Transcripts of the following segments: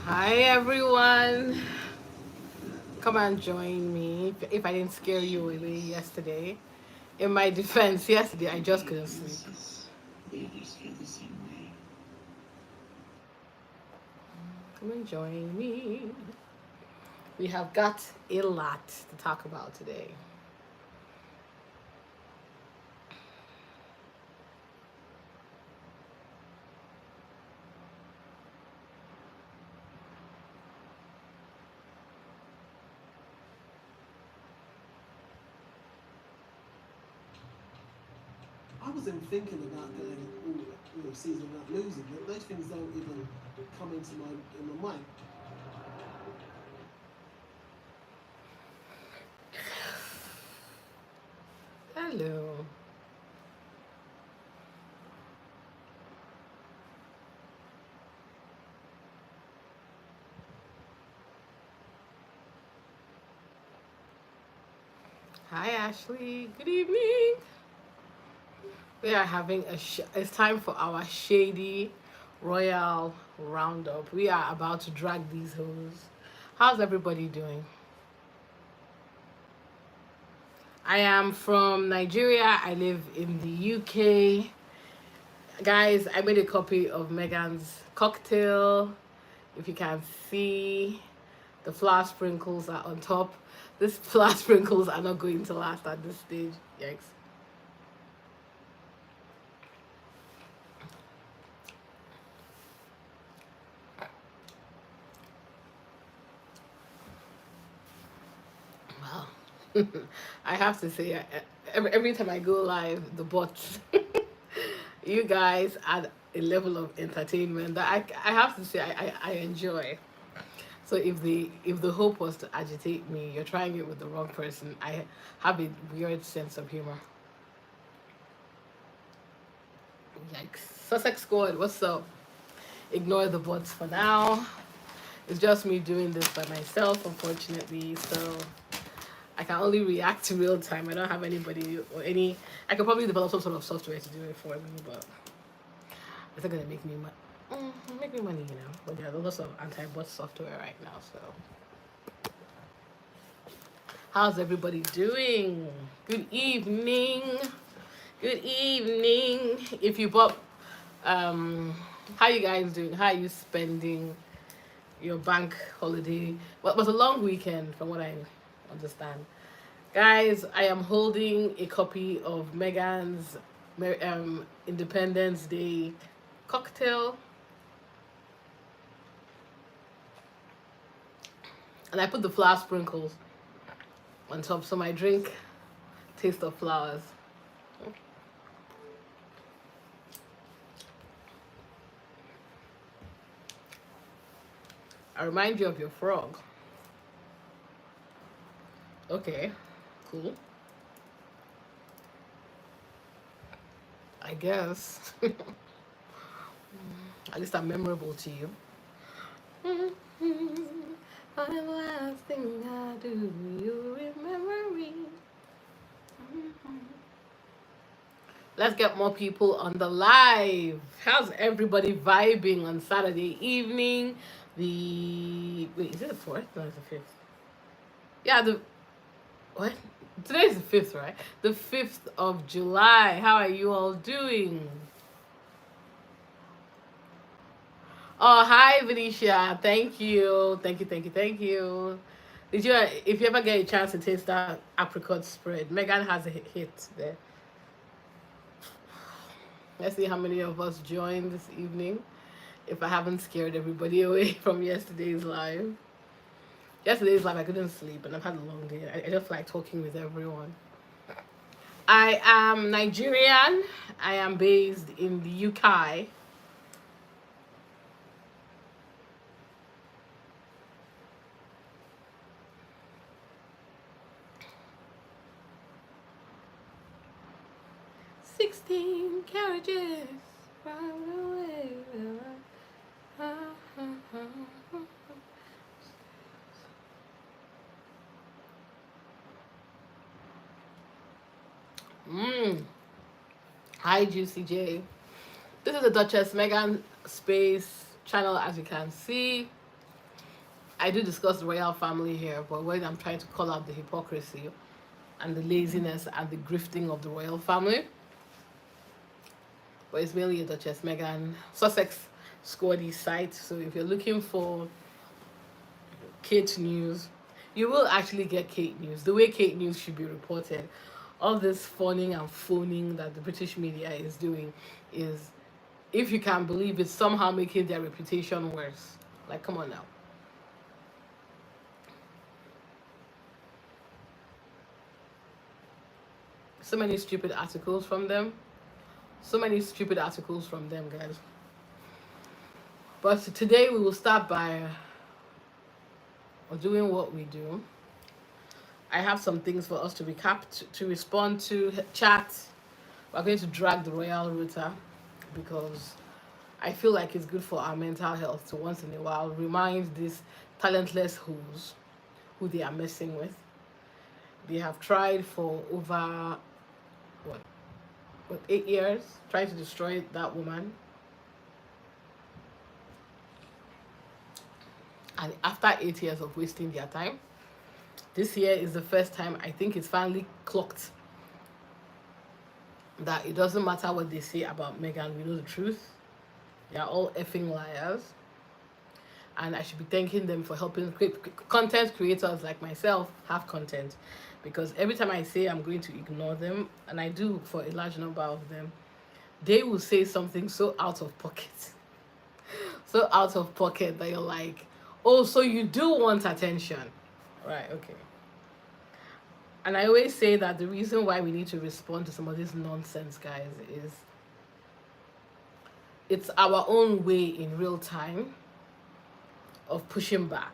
Hi everyone. Come and join me if I didn't scare you away yesterday. In my defense, yesterday I just couldn't sleep. Come and join me. We have got a lot to talk about today. I wasn't thinking about going all season without losing, but those things don't even come into my mind. Hello. Hi Ashley. Good evening. We are having it's time for our shady royal roundup. We are about to drag these hoes. How's everybody doing? I am from Nigeria. I live in the UK. Guys, I made a copy of Megan's cocktail. If you can see, the flour sprinkles are on top. These flour sprinkles are not going to last at this stage. Yikes. Wow. I have to say, every time I go live, the bots, you guys add a level of entertainment that I have to say I enjoy. So if the hope was to agitate me, you're trying it with the wrong person. I have a weird sense of humor. Yikes. Sussex scored. What's up? Ignore the bots for now. It's just me doing this by myself, unfortunately. So I can only react to real time. I don't have anybody or any. I could probably develop some sort of software to do it for me, but it's not gonna make me money. Make me money, you know. But there's lots of anti-bot software right now. So how's everybody doing? Good evening. Good evening. If you bought, how you guys doing? How are you spending your bank holiday? Well, it was a long weekend, from what I understand. Guys, I am holding a copy of Megan's Independence Day cocktail, and I put the flower sprinkles on top, so my drink tastes of flowers. I remind you of your frog. Okay, cool. I guess. At least I'm memorable to you. The last thing I do, you remember me. Let's get more people on the live. How's everybody vibing on Saturday evening? Wait, is it the fourth? No, it's the fifth. Yeah, the what? Today is the fifth, right? The 5th of July. How are you all doing? Oh, hi, Venetia. Thank you. Thank you, thank you, thank you. If you ever get a chance to taste that apricot spread, Megan has a hit there. Let's see how many of us joined this evening. If I haven't scared everybody away from yesterday's live. Yesterday's live, I couldn't sleep and I've had a long day. I just like talking with everyone. I am Nigerian. I am based in the UK. 16 carriages right away. Mmm. Hi, Juicy J. This is the Duchess Megan Space channel, as you can see. I do discuss the royal family here, but when I'm trying to call out the hypocrisy and the laziness and the grifting of the royal family, but it's mainly a Duchess Meghan Sussex Squaddy site. So if you're looking for Kate news, you will actually get Kate news. The way Kate news should be reported. All this phoning and phoning that the British media is doing is, if you can believe it, somehow making their reputation worse. Like, come on now. So many stupid articles from them. So many stupid articles from them, guys. But today we will start by doing what we do. I have some things for us to recap, to respond to, chat. We're going to drag the royal router because I feel like it's good for our mental health to once in a while remind these talentless who's who they are messing with. They have tried for over what 8 years trying to destroy that woman. And after 8 years of wasting their time, this year is the first time I think it's finally clocked that it doesn't matter what they say about Meghan, we know the truth. They are all effing liars. And I should be thanking them for helping content creators like myself have content. Because every time I say I'm going to ignore them, and I do for a large number of them, they will say something so out of pocket. So out of pocket that you're like, oh, so you do want attention. Right, okay. And I always say that the reason why we need to respond to some of this nonsense, guys, is it's our own way in real time of pushing back.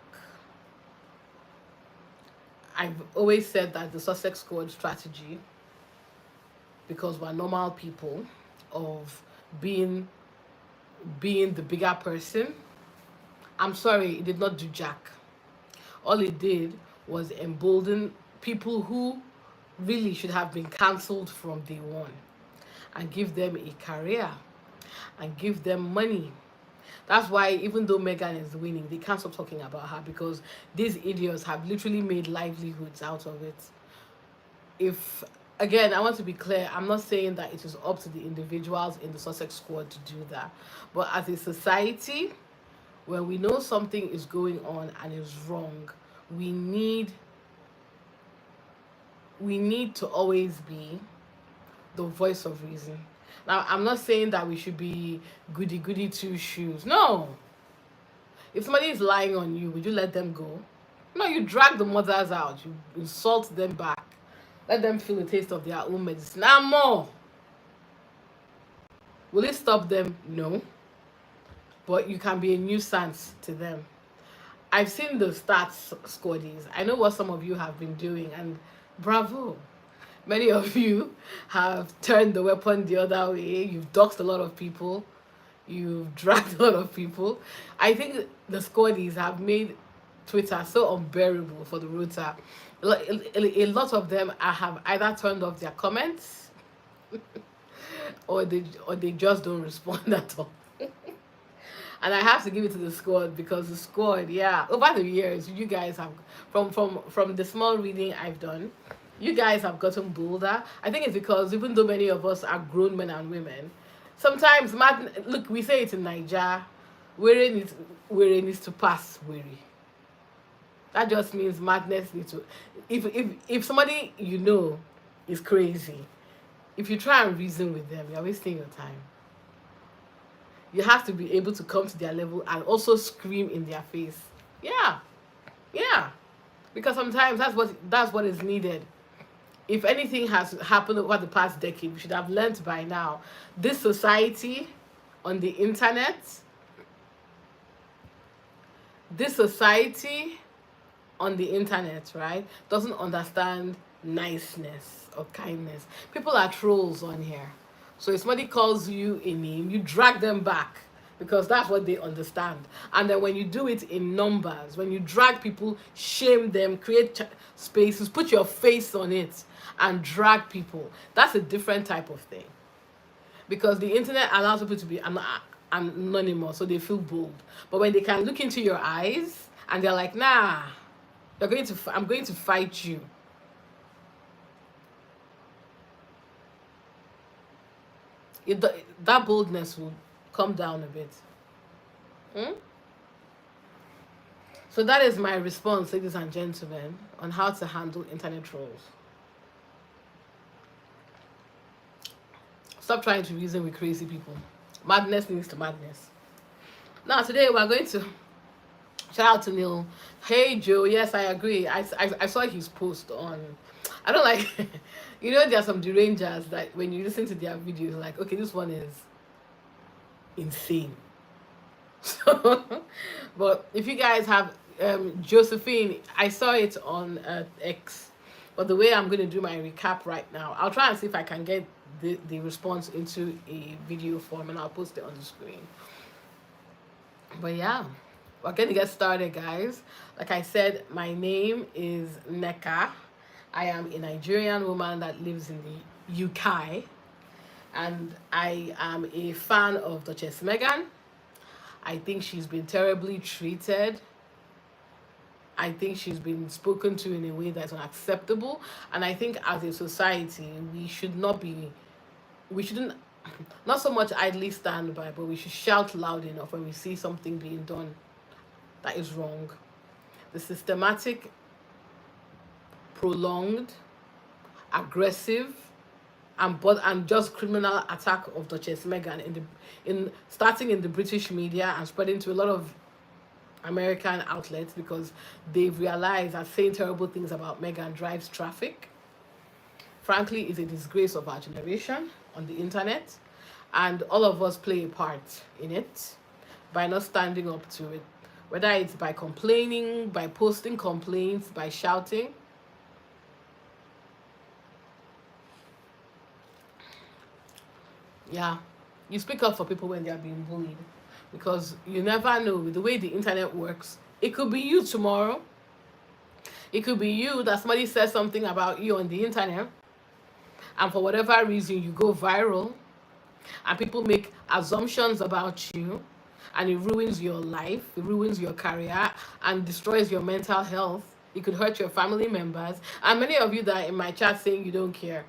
I've always said that the Sussex Squad strategy, because we're normal people, of being the bigger person, I'm sorry, it did not do jack. All it did was embolden people who really should have been cancelled from day one and give them a career and give them money. That's why even though Meghan is winning, they can't stop talking about her because these idiots have literally made livelihoods out of it. If, again, I want to be clear, I'm not saying that it is up to the individuals in the Sussex Squad to do that. But as a society, when we know something is going on and is wrong, we need to always be the voice of reason. Now, I'm not saying that we should be goody two shoes. No. If somebody is lying on you, would you let them go? No, you drag the mothers out. You insult them back. Let them feel the taste of their own medicine. Now more. Will it stop them? No. But you can be a nuisance to them. I've seen the stats squaddies. I know what some of you have been doing, and bravo. Many of you have turned the weapon the other way. You've doxed a lot of people. You've dragged a lot of people. I think the squaddies have made Twitter so unbearable for the router. A lot of them have either turned off their comments or they just don't respond at all. And I have to give it to the squad because the squad, yeah, over the years, you guys have, from the small reading I've done, you guys have gotten bolder. I think it's because even though many of us are grown men and women, sometimes, look, we say it in Nigeria, wearing needs to pass weary. That just means madness needs to, if somebody you know is crazy, if you try and reason with them, you're wasting your time. You have to be able to come to their level and also scream in their face. Yeah. Because sometimes that's what is needed. If anything has happened over the past decade, we should have learned by now. This society on the internet, right, doesn't understand niceness or kindness. People are trolls on here. So if somebody calls you a name, you drag them back because that's what they understand. And then when you do it in numbers, when you drag people, shame them, create spaces, put your face on it and drag people, that's a different type of thing. Because the internet allows people to be anonymous, so they feel bold. But when they can look into your eyes and they're like, nah, I'm going to fight you. That boldness will come down a bit. Hmm? So that is my response, ladies and gentlemen, on how to handle internet trolls. Stop trying to reason with crazy people. Madness leads to madness. Now today we're going to shout out to Neil. Hey Joe, yes, I agree. I saw his post on. I don't like. There are some derangers that when you listen to their videos, like, okay, this one is insane. So, but if you guys have Josephine, I saw it on X. But the way I'm going to do my recap right now, I'll try and see if I can get the response into a video form, and I'll post it on the screen. But yeah, we're going to get started, guys. Like I said, my name is Neka. I am a Nigerian woman that lives in the UK, and I am a fan of Duchess Meghan. I think she's been terribly treated. I think she's been spoken to in a way that's unacceptable. And I think as a society, we shouldn't, not so much idly stand by, but we should shout loud enough when we see something being done that is wrong. The systematic, prolonged, aggressive, and just criminal attack of Duchess Meghan in starting in the British media and spreading to a lot of American outlets, because they've realized that saying terrible things about Meghan drives traffic. Frankly, is a disgrace of our generation on the internet, and all of us play a part in it by not standing up to it, whether it's by complaining, by posting complaints, by shouting. Yeah, you speak up for people when they are being bullied, because you never know, with the way the internet works, it could be you tomorrow. It could be you that somebody says something about you on the internet, and for whatever reason you go viral, and people make assumptions about you, and it ruins your life, it ruins your career, and destroys your mental health. It could hurt your family members, and many of you that are in my chat saying you don't care.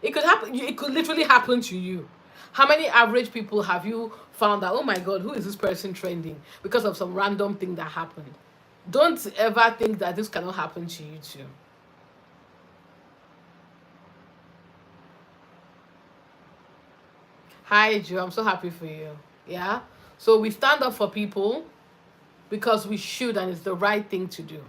It could happen. It could literally happen to you. How many average people have you found that, oh my God, who is this person trending because of some random thing that happened? Don't ever think that this cannot happen to you too. Hi Joe, I'm so happy for you. Yeah. So we stand up for people because we should, and it's the right thing to do.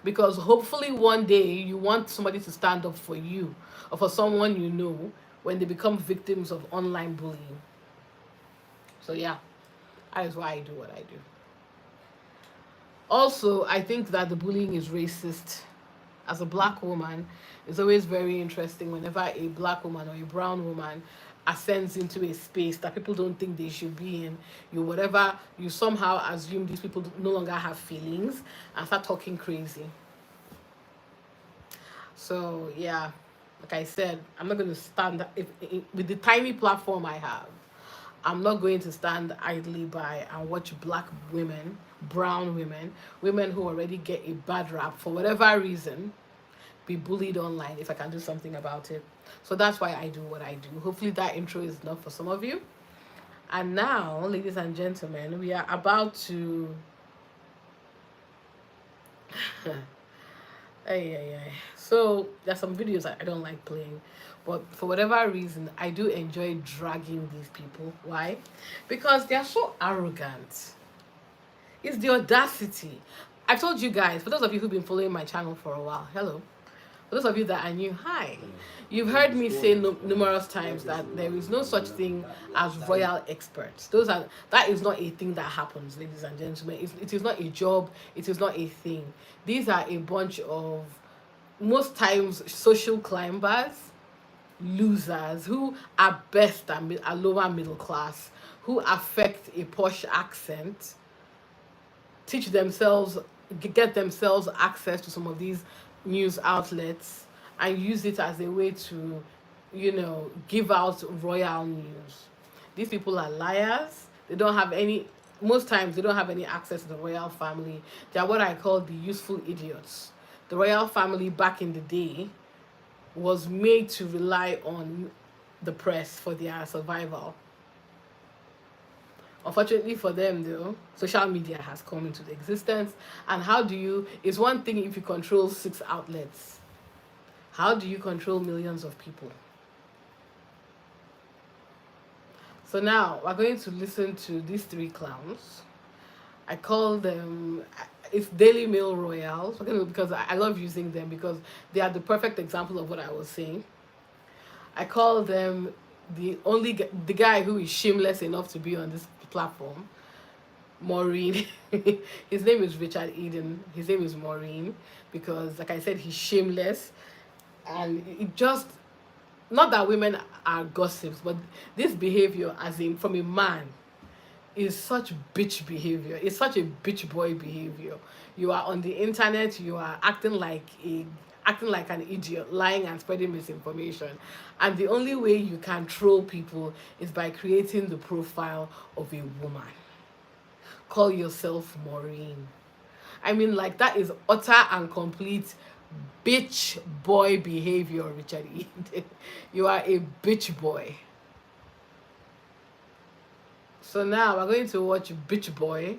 Because hopefully one day you want somebody to stand up for you or for someone you know when they become victims of online bullying. So yeah, that is why I do what I do. Also, I think that the bullying is racist. As a black woman, it's always very interesting whenever a black woman or a brown woman ascends into a space that people don't think they should be in. You somehow assume these people no longer have feelings and start talking crazy. So yeah, like I said, I'm not going to stand with the tiny platform I have. I'm not going to stand idly by and watch black women, brown women, women who already get a bad rap for whatever reason, be bullied online if I can do something about it. So that's why I do what I do. Hopefully that intro is enough for some of you. And now, ladies and gentlemen, we are about to so there's some videos I don't like playing, but for whatever reason I do enjoy dragging these people. Why? Because they're so arrogant. It's the audacity. I told you guys, for those of you who've been following my channel for a while, hello. For those of you that are new, hi. You've heard me say numerous times that there is no such thing as royal experts. That is not a thing that happens, ladies and gentlemen. It is not a job. It is not a thing. These are a bunch of, most times, social climbers, losers who at best are lower middle class, who affect a posh accent, get themselves access to some of these news outlets, and use it as a way to, give out royal news. These people are liars. They don't have any most times they don't have any access to the royal family. They are what I call the useful idiots. The royal family back in the day was made to rely on the press for their survival. Unfortunately for them, though, social media has come into existence. And how do you? It's one thing if you control 6 outlets. How do you control millions of people? So now we're going to listen to these 3 clowns. I call them, it's Daily Mail Royals, because I love using them because they are the perfect example of what I was saying. I call them the guy who is shameless enough to be on this platform, Maureen. His name is Richard Eden. His name is Maureen because, like I said, he's shameless, and it just, not that women are gossips, but this behavior, as in from a man, is such bitch behavior. It's such a bitch boy behavior. You are on the internet, you are acting like an idiot, lying and spreading misinformation. And the only way you can troll people is by creating the profile of a woman. Call yourself Maureen. I mean, like, that is utter and complete bitch boy behavior, Richard Eden. You are a bitch boy. So now we're going to watch Bitch Boy,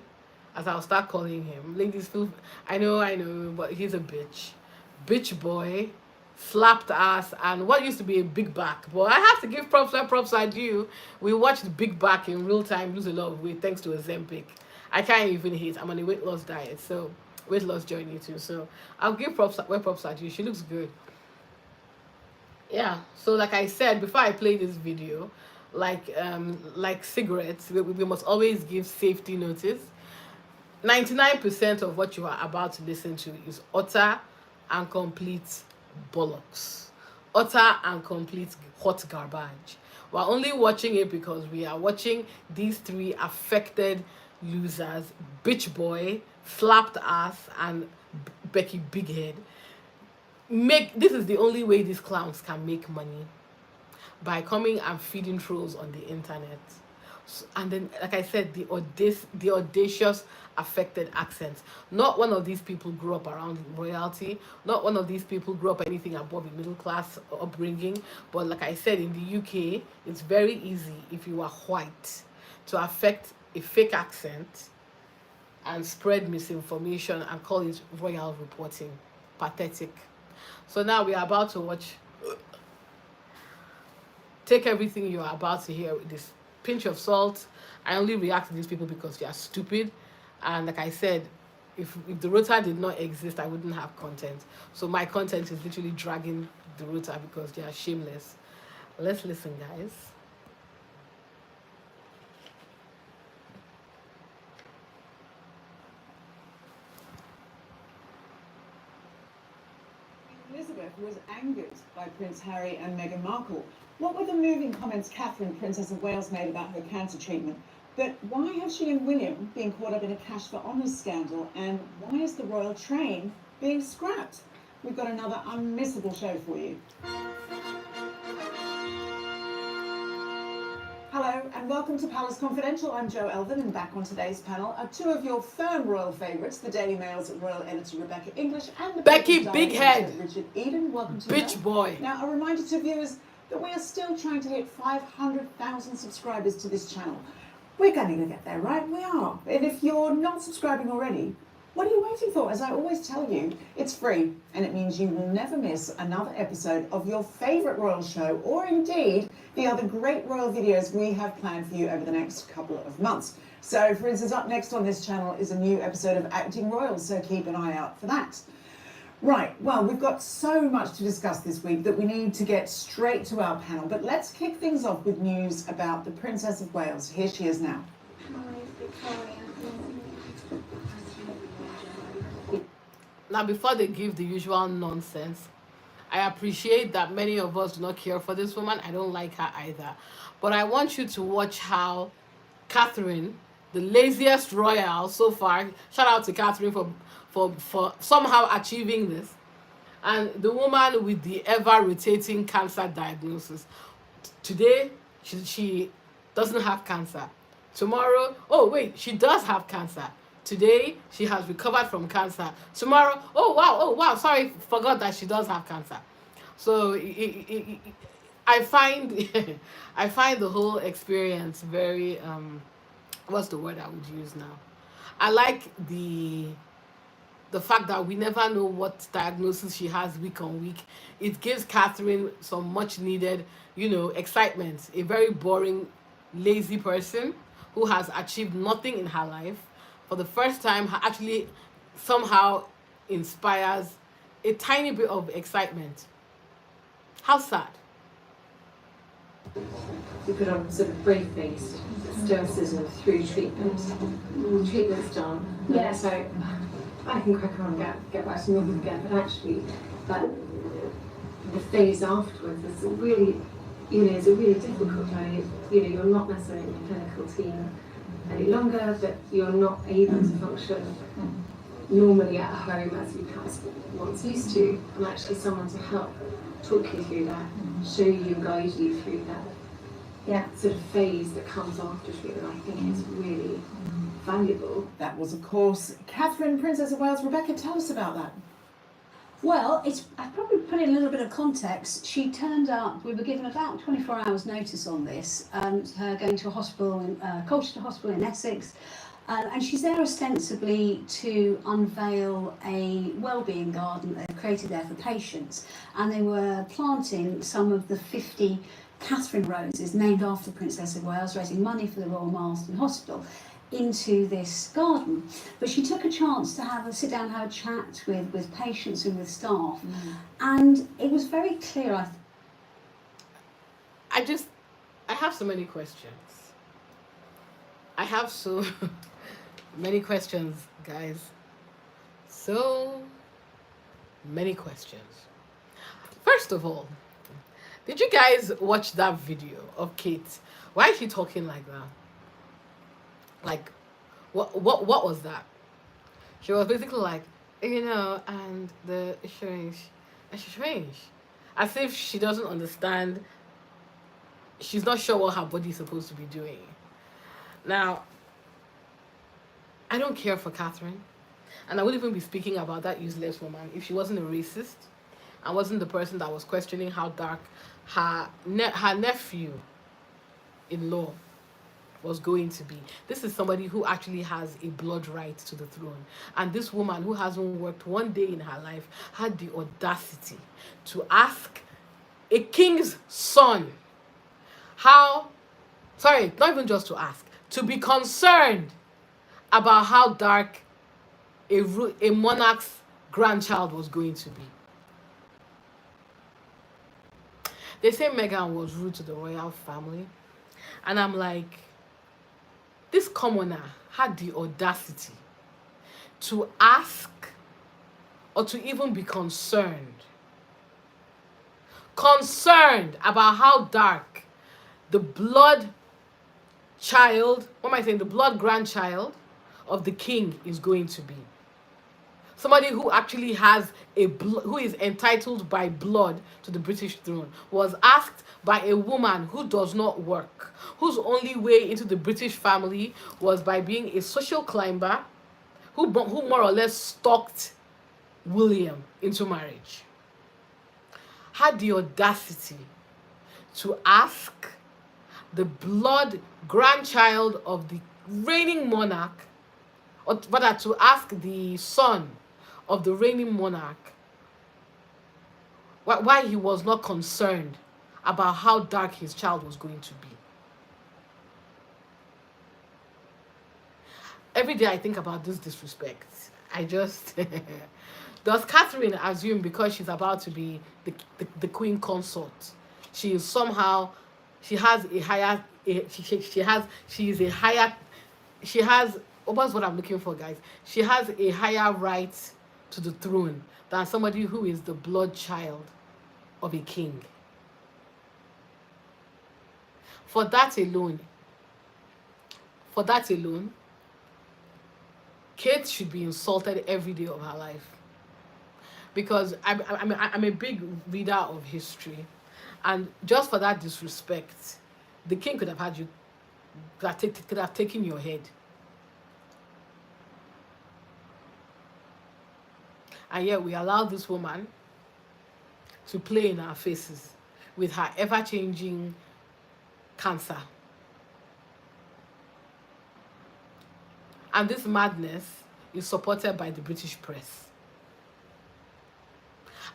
as I'll start calling him. Ladies, feel, I know, but he's a bitch. Bitch Boy slapped ass and what used to be a big back. But I have to give props where props are due. We watched Big Back in real time lose a lot of weight thanks to Ozempic. I can't even hate. I'm on a weight loss diet, so weight loss journey too. So I'll give props where props are due. She looks good. Yeah. So like I said before, I play this video, like cigarettes, we must always give safety notice. 99% of what you are about to listen to is utter and complete bollocks, utter and complete hot garbage. We're only watching it because we are watching these 3 affected losers, Bitch Boy, Slapped Ass, and Becky Bighead. This is the only way these clowns can make money, by coming and feeding trolls on the internet. And then, like I said, the audacious affected accents. Not one of these people grew up around royalty. Not one of these people grew up anything above a middle class upbringing. But like I said, in the UK, it's very easy if you are white to affect a fake accent and spread misinformation and call it royal reporting. Pathetic. So now we are about to watch. Take everything you are about to hear with this pinch of salt. I only react to these people because they are stupid. And like I said, if the rota did not exist, I wouldn't have content. So my content is literally dragging the rota because they are shameless. Let's listen, guys. Elizabeth was angered by Prince Harry and Meghan Markle. What were the moving comments Catherine, Princess of Wales, made about her cancer treatment? But why have she and William been caught up in a cash for honours scandal? And why is the royal train being scrapped? We've got another unmissable show for you. Hello and welcome to Palace Confidential. I'm Jo Elvin, and back on today's panel are 2 of your firm royal favourites, the Daily Mail's royal editor Rebecca English and the Becky Bighead, Richard Eden. Welcome to Bitch Boy. Now, a reminder to viewers that we are still trying to hit 500,000 subscribers to this channel. We're going to get there, right? We are. And if you're not subscribing already, what are you waiting for? As I always tell you, it's free, and it means you will never miss another episode of your favourite royal show, or indeed the other great royal videos we have planned for you over the next couple of months. So, for instance, up next on this channel is a new episode of Acting Royal, so keep an eye out for that. Right, well, we've got so much to discuss this week that we need to get straight to our panel, but let's kick things off with news about the Princess of Wales. Here she is now. Now, before they give the usual nonsense, I appreciate that many of us do not care for this woman. I don't like her either. But I want you to watch how Catherine, the laziest royal so far, shout out to Catherine for somehow achieving this, and the woman with the ever-rotating cancer diagnosis. Today, she doesn't have cancer. Tomorrow, oh wait, she does have cancer. Today, she has recovered from cancer. Tomorrow, oh wow, sorry, forgot that she does have cancer. So I find I find the whole experience very what's the word I would use now? I like the fact that we never know what diagnosis she has week on week. It gives Catherine some much needed, excitement. A very boring, lazy person who has achieved nothing in her life for the first time actually somehow inspires a tiny bit of excitement. How sad. We put on sort of brave-faced stoicism through treatment. Treatment's done. Yeah. So I can crack on and get back to normal again, but actually that the phase afterwards is really, is a really difficult one. You're not necessarily in the clinical team any longer, but you're not able to function normally at home as you perhaps once used to, and actually someone to help talk you through that, show you, guide you through that sort of phase that comes after treatment, I think is really valuable. That was, of course, Catherine, Princess of Wales. Rebecca, tell us about that. Well, I probably put in a little bit of context. She turned up, we were given about 24 hours notice on this, her going to a hospital, Colchester Hospital in Essex, and she's there ostensibly to unveil a wellbeing garden that they've created there for patients, and they were planting some of the 50 Catherine roses named after the Princess of Wales, raising money for the Royal Marsden Hospital, into this garden. But she took a chance to sit down and have a chat with patients and with staff. And it was very clear. I have so many questions. I have so many questions, guys. So many questions. First of all, did you guys watch that video of Kate? Why is she talking like that? Like, what was that? She was basically like, and the strange, as if she doesn't understand. She's not sure what her body's supposed to be doing. Now, I don't care for Catherine, and I wouldn't even be speaking about that useless woman if she wasn't a racist and wasn't the person that was questioning how dark her nephew-in-law was going to be. This is somebody who actually has a blood right to the throne. And this woman who hasn't worked one day in her life had the audacity to ask a king's son not even just to ask, to be concerned about how dark a monarch's grandchild was going to be. They say Meghan was rude to the royal family. And I'm like, this commoner had the audacity to ask or to even be concerned about how dark the blood grandchild of the king is going to be. Somebody who actually who is entitled by blood to the British throne was asked by a woman who does not work, whose only way into the British family was by being a social climber, who more or less stalked William into marriage. Had the audacity to ask the blood grandchild of the reigning monarch, or rather to ask the son of the reigning monarch why he was not concerned about how dark his child was going to be. Every day I think about this disrespect. Does Catherine assume because she's about to be the queen consort, she is somehow, she has, what's what I'm looking for, guys? She has a higher right to the throne than somebody who is the blood child of a king. For that alone, Kate should be insulted every day of her life. Because I'm a big reader of history, and just for that disrespect, the king could have had you that could have taken your head. And yet we allow this woman to play in our faces with her ever-changing cancer. And this madness is supported by the British press.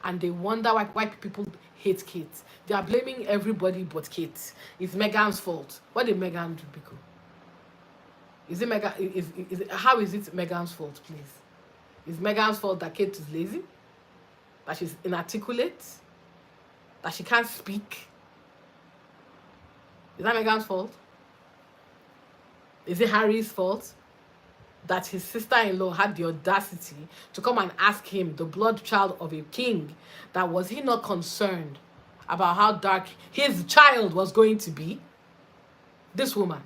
And they wonder why people hate Kate. They are blaming everybody but Kate. It's Meghan's fault. What did Meghan do, Biko? Is it Meghan? How is it Meghan's fault, please? Is Meghan's fault that Kate is lazy? That she's inarticulate? That she can't speak? Is that Meghan's fault? Is it Harry's fault that his sister-in-law had the audacity to come and ask him, the blood child of a king, that was he not concerned about how dark his child was going to be? This woman.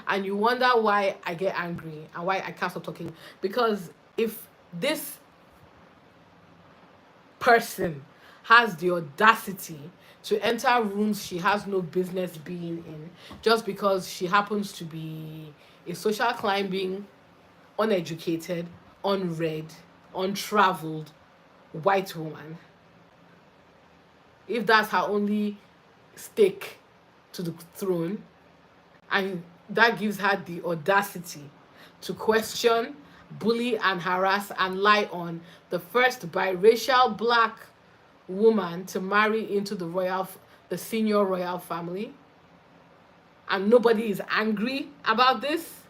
And you wonder why I get angry and why I can't stop talking. Because if this person has the audacity to enter rooms she has no business being in just because she happens to be a social climbing, uneducated, unread, untraveled white woman, if that's her only stake to the throne, and that gives her the audacity to question, bully and harass and lie on the first biracial black woman to marry into the senior royal family, and nobody is angry about this.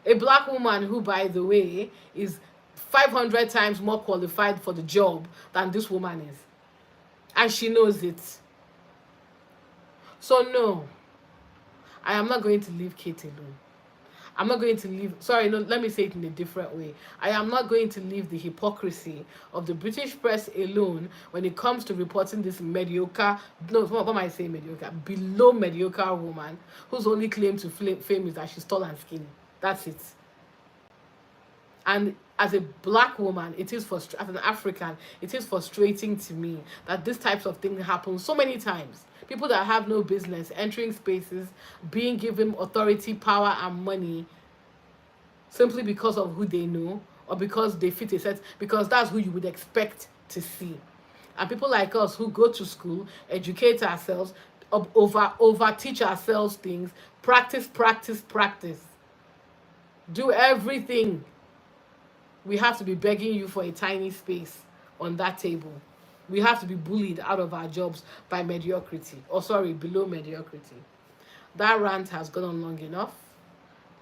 A black woman who, by the way, is 500 times more qualified for the job than this woman is, and she knows it. So no, I am not going to leave Kate alone. I'm not going to leave, sorry, no, let me say it in a different way. I am not going to leave the hypocrisy of the British press alone when it comes to reporting this mediocre, no, what am I saying mediocre? Below mediocre woman whose only claim to fame is that she's tall and skinny. That's it. And as a black woman, as an African, it is frustrating to me that this types of thing happen so many times. People that have no business entering spaces, being given authority, power, and money simply because of who they know or because they fit a set, because that's who you would expect to see. And people like us who go to school, educate ourselves, over teach ourselves things, practice, do everything. We have to be begging you for a tiny space on that table. We have to be bullied out of our jobs by mediocrity. Below mediocrity. That rant has gone on long enough.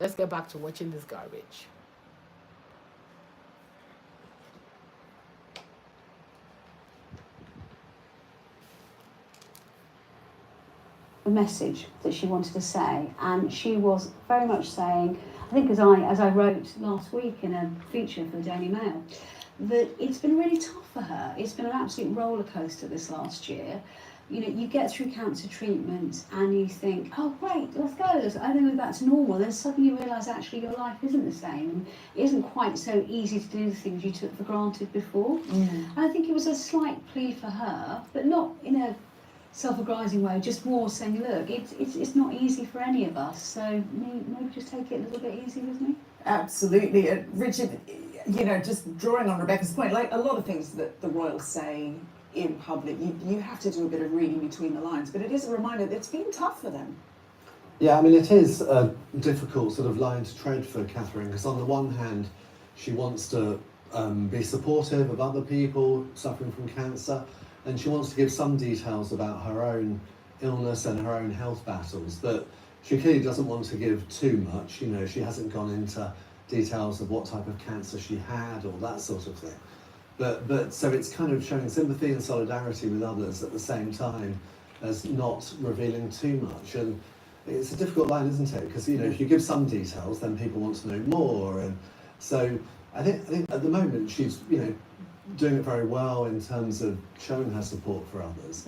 Let's get back to watching this garbage. A message that she wanted to say, and she was very much saying, I think as I wrote last week in a feature for the Daily Mail, that it's been really tough for her. It's been an absolute roller coaster this last year. You know, you get through cancer treatment and you think, oh great, let's go, I think we're back to normal. Then suddenly you realise actually your life isn't the same, and it isn't quite so easy to do the things you took for granted before. And I think it was a slight plea for her, but not in a self-aggrandizing way, just more saying, look, it's not easy for any of us, so maybe just take it a little bit easy with me. Absolutely. Richard, you know, just drawing on Rebecca's point, like a lot of things that the royals say in public, you have to do a bit of reading between the lines, but it is a reminder that it's been tough for them. Yeah, I mean, it is a difficult sort of line to tread for Catherine, because on the one hand, she wants to be supportive of other people suffering from cancer, and she wants to give some details about her own illness and her own health battles, but she clearly doesn't want to give too much. You know, she hasn't gone into details of what type of cancer she had or that sort of thing. But so it's kind of showing sympathy and solidarity with others at the same time as not revealing too much. And it's a difficult line, isn't it? Because, you know, if you give some details, then people want to know more. And so I think at the moment she's, you know, doing it very well in terms of showing her support for others.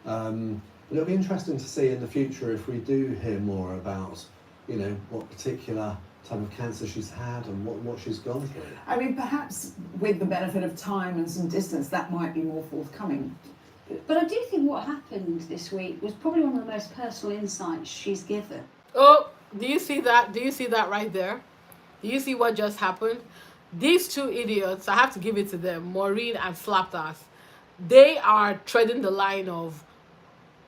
But it'll be interesting to see in the future if we do hear more about, you know, what particular type of cancer she's had and what she's gone through. I mean, perhaps with the benefit of time and some distance, that might be more forthcoming. But I do think what happened this week was probably one of the most personal insights she's given. Oh, do you see that? Do you see that right there? Do you see what just happened? These two idiots, I have to give it to them, Maureen and Slapdash, they are treading the line of,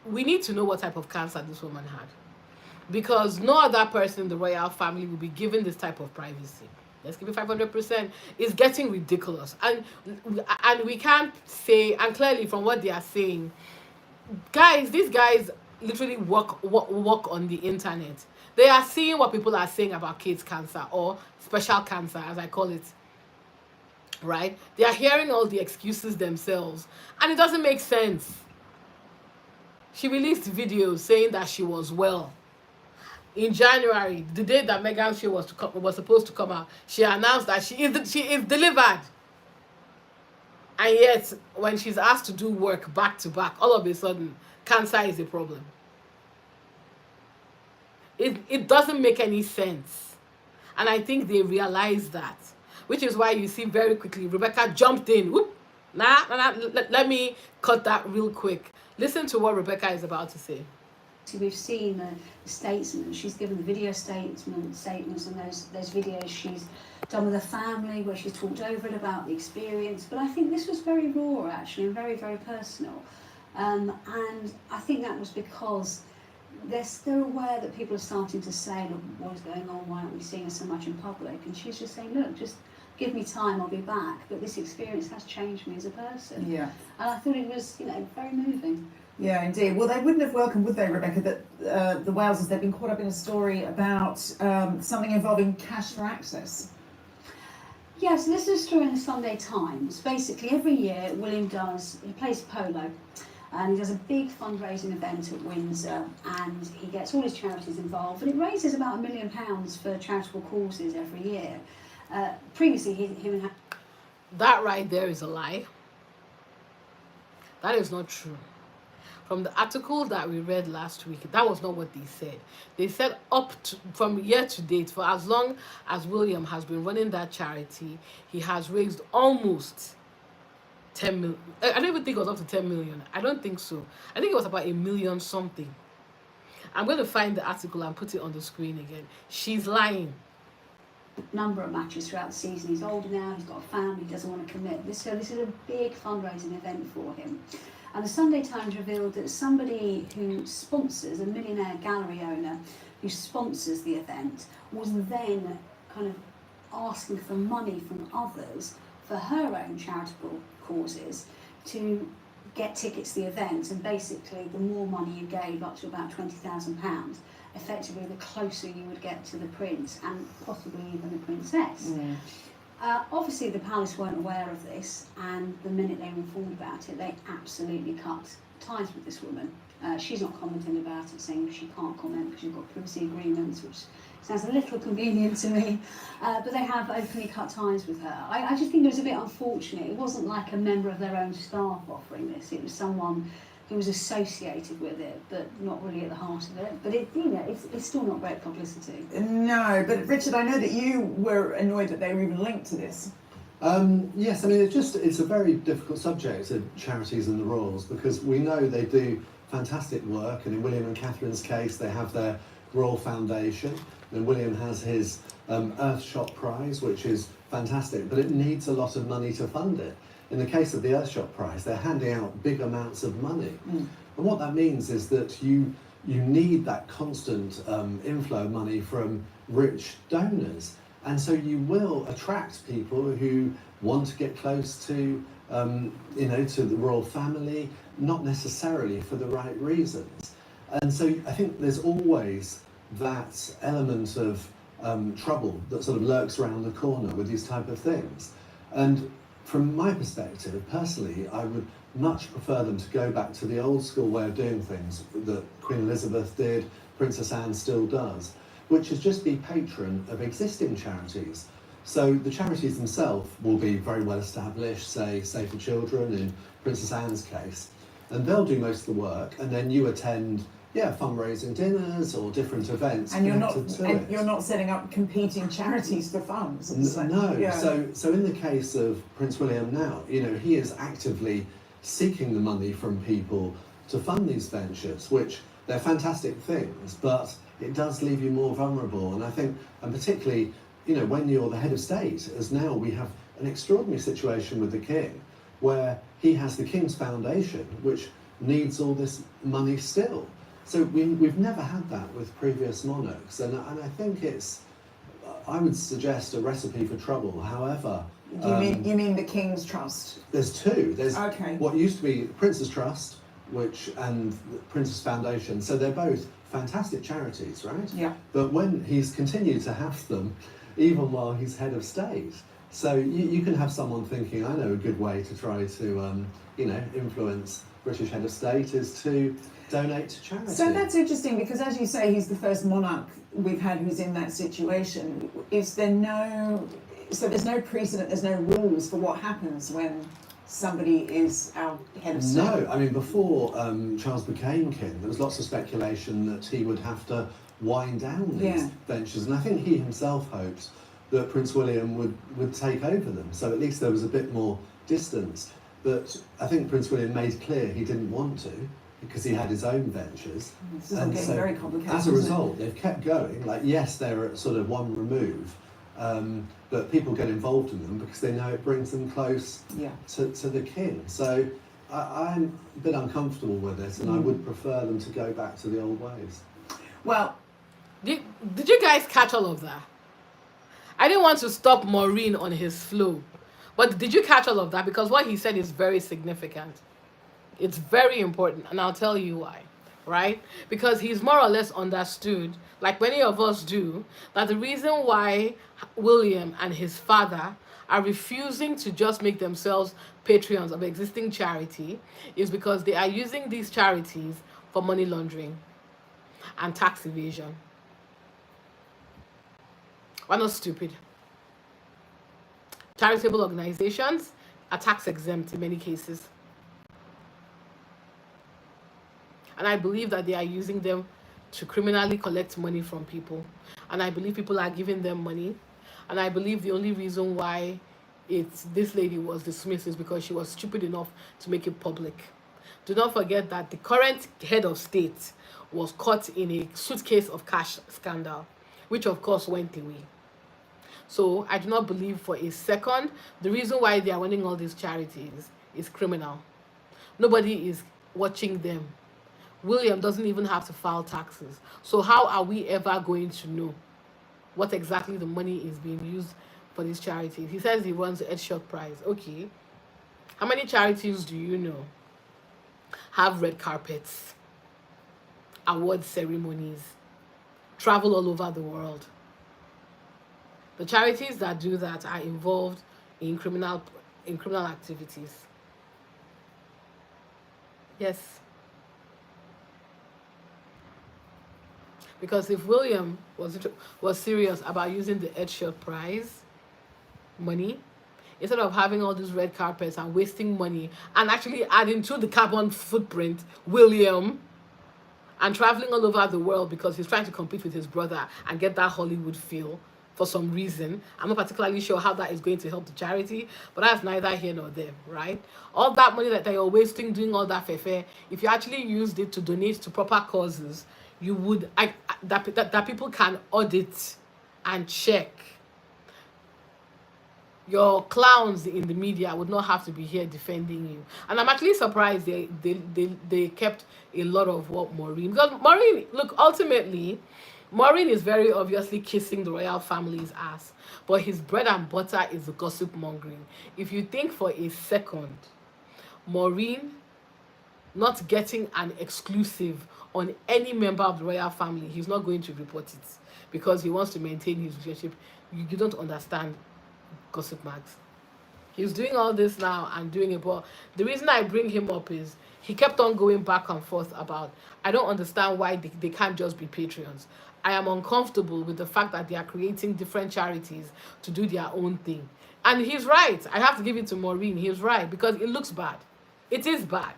we need to know what type of cancer this woman had. Because no other person in the royal family will be given this type of privacy. Let's give it 500%. It's getting ridiculous. And we can't say, and clearly from what they are saying, guys, these guys literally work on the internet. They are seeing what people are saying about kids' cancer, or special cancer, as I call it. Right? They are hearing all the excuses themselves. And it doesn't make sense. She released videos saying that she was well. In January, the day that Meghan's show was supposed to come out, she announced that she is delivered. And yet, when she's asked to do work back to back, all of a sudden, cancer is a problem. It doesn't make any sense. And I think they realize that. Which is why you see very quickly, Rebecca jumped in. Whoop, let me cut that real quick. Listen to what Rebecca is about to say. We've seen the statements. She's given the video statements and those videos she's done with her family where she's talked over it about the experience. But I think this was very raw, actually, and very, very personal. And I think that was because they're aware that people are starting to say, look, what is going on? Why aren't we seeing her so much in public? And she's just saying, look, just give me time, I'll be back. But this experience has changed me as a person. Yeah. And I thought it was, very moving. Yeah, indeed. Well, they wouldn't have welcomed, would they, Rebecca, that the Walesers, they've been caught up in a story about something involving cash for access. Yes, this is a story in the Sunday Times. Basically, every year William he plays polo, and he does a big fundraising event at Windsor, and he gets all his charities involved, and it raises about £1 million for charitable causes every year. Previously, that right there is a lie. That is not true. From the article that we read last week, that was not what they said. They said from year to date, for as long as William has been running that charity, he has raised almost 10 million. I don't even think it was up to 10 million. I don't think so. I think it was about 1 million something. I'm going to find the article and put it on the screen again. She's lying. Number of matches throughout the season. He's older now, he's got a family, he doesn't want to commit. So this is a big fundraising event for him. And the Sunday Times revealed that somebody who sponsors, a millionaire gallery owner who sponsors the event, was then kind of asking for money from others for her own charitable causes to get tickets to the event. And basically, the more money you gave, up to about £20,000, effectively the closer you would get to the prince and possibly even the princess. Mm. Obviously the palace weren't aware of this, and the minute they were informed about it, they absolutely cut ties with this woman. She's not commenting about it, saying she can't comment because she's got privacy agreements, which sounds a little convenient to me, but they have openly cut ties with her. I just think it was a bit unfortunate. It wasn't like a member of their own staff offering this, it was someone who was associated with it, but not really at the heart of it. But it's still not great publicity. No, but Richard, I know that you were annoyed that they were even linked to this. Yes, I mean, it's a very difficult subject of charities and the royals, because we know they do fantastic work, and in William and Catherine's case, they have their Royal Foundation, and William has his Earthshot Prize, which is fantastic, but it needs a lot of money to fund it. In the case of the Earthshot Prize, they're handing out big amounts of money. Mm. And what that means is that you need that constant inflow of money from rich donors. And so you will attract people who want to get close to, to the royal family, not necessarily for the right reasons. And so I think there's always that element of trouble that sort of lurks around the corner with these type of things. And from my perspective, personally, I would much prefer them to go back to the old school way of doing things that Queen Elizabeth did, Princess Anne still does, which is just be patron of existing charities. So the charities themselves will be very well established, say Save the Children in Princess Anne's case, and they'll do most of the work, and then you attend fundraising dinners or different events. And you're not setting up competing charities for funds. No. Yeah. So in the case of Prince William now, he is actively seeking the money from people to fund these ventures, which they're fantastic things, but it does leave you more vulnerable. And I think, and particularly, you know, when you're the head of state, as now we have an extraordinary situation with the king, where he has the King's Foundation, which needs all this money still. So we've never had that with previous monarchs, and I think it's, I would suggest, a recipe for trouble. However, You mean the King's Trust? there's two. There's Okay. what used to be Prince's Trust, and the Prince's Foundation. So they're both fantastic charities, right? Yeah. But when he's continued to have them, even while he's head of state, so you can have someone thinking, I know a good way to try to, influence British head of state is to donate to charity. So that's interesting because, as you say, he's the first monarch we've had who's in that situation. Is there no, so there's no precedent, there's no rules for what happens when somebody is our head of state? No, I mean, before Charles became king, there was lots of speculation that he would have to wind down these ventures, and I think he himself hoped that Prince William would take over them, so at least there was a bit more distance. But I think Prince William made clear he didn't want to, because he had his own ventures. This is all getting very complicated. As a isn't it? result, they've kept going. Like, yes, they're at sort of one remove, but people get involved in them because they know it brings them close to the king. So I'm a bit uncomfortable with it, and I would prefer them to go back to the old ways. Well, Did you guys catch all of that? I didn't want to stop Maureen on his flow, but did you catch all of that? Because what he said is very significant. It's very important, and I'll tell you why, right? Because he's more or less understood, like many of us do, that the reason why William and his father are refusing to just make themselves patrons of existing charity is because they are using these charities for money laundering and tax evasion. We're not stupid. Charitable organizations are tax exempt in many cases. And I believe that they are using them to criminally collect money from people. And I believe people are giving them money. And I believe the only reason why this lady was dismissed is because she was stupid enough to make it public. Do not forget that the current head of state was caught in a suitcase of cash scandal, which of course went away. So I do not believe for a second the reason why they are running all these charities is criminal. Nobody is watching them. William doesn't even have to file taxes. So how are we ever going to know what exactly the money is being used for these charities? He says he runs the headshot prize. Okay. How many charities do you know have red carpets, award ceremonies, travel all over the world? The charities that do that are involved in criminal activities. Yes. Because if William was serious about using the headshot prize money, instead of having all these red carpets and wasting money and actually adding to the carbon footprint, William, and traveling all over the world because he's trying to compete with his brother and get that Hollywood feel for some reason. I'm not particularly sure how that is going to help the charity, but that's neither here nor there, right? All that money that you're wasting doing all that fair, if you actually used it to donate to proper causes, you would, that people can audit and check. Your clowns in the media would not have to be here defending you. And I'm actually surprised they kept a lot of what Maureen, because Maureen, look, ultimately, Maureen is very obviously kissing the royal family's ass, but his bread and butter is the gossip mongering. If you think for a second, Maureen not getting an exclusive on any member of the royal family, he's not going to report it because he wants to maintain his relationship. You don't understand gossip mags. He's doing all this now and doing it, but the reason I bring him up is he kept on going back and forth about, I don't understand why they can't just be patrons. I am uncomfortable with the fact that they are creating different charities to do their own thing. And he's right. I have to give it to Maureen. He's right, because it looks bad. It is bad.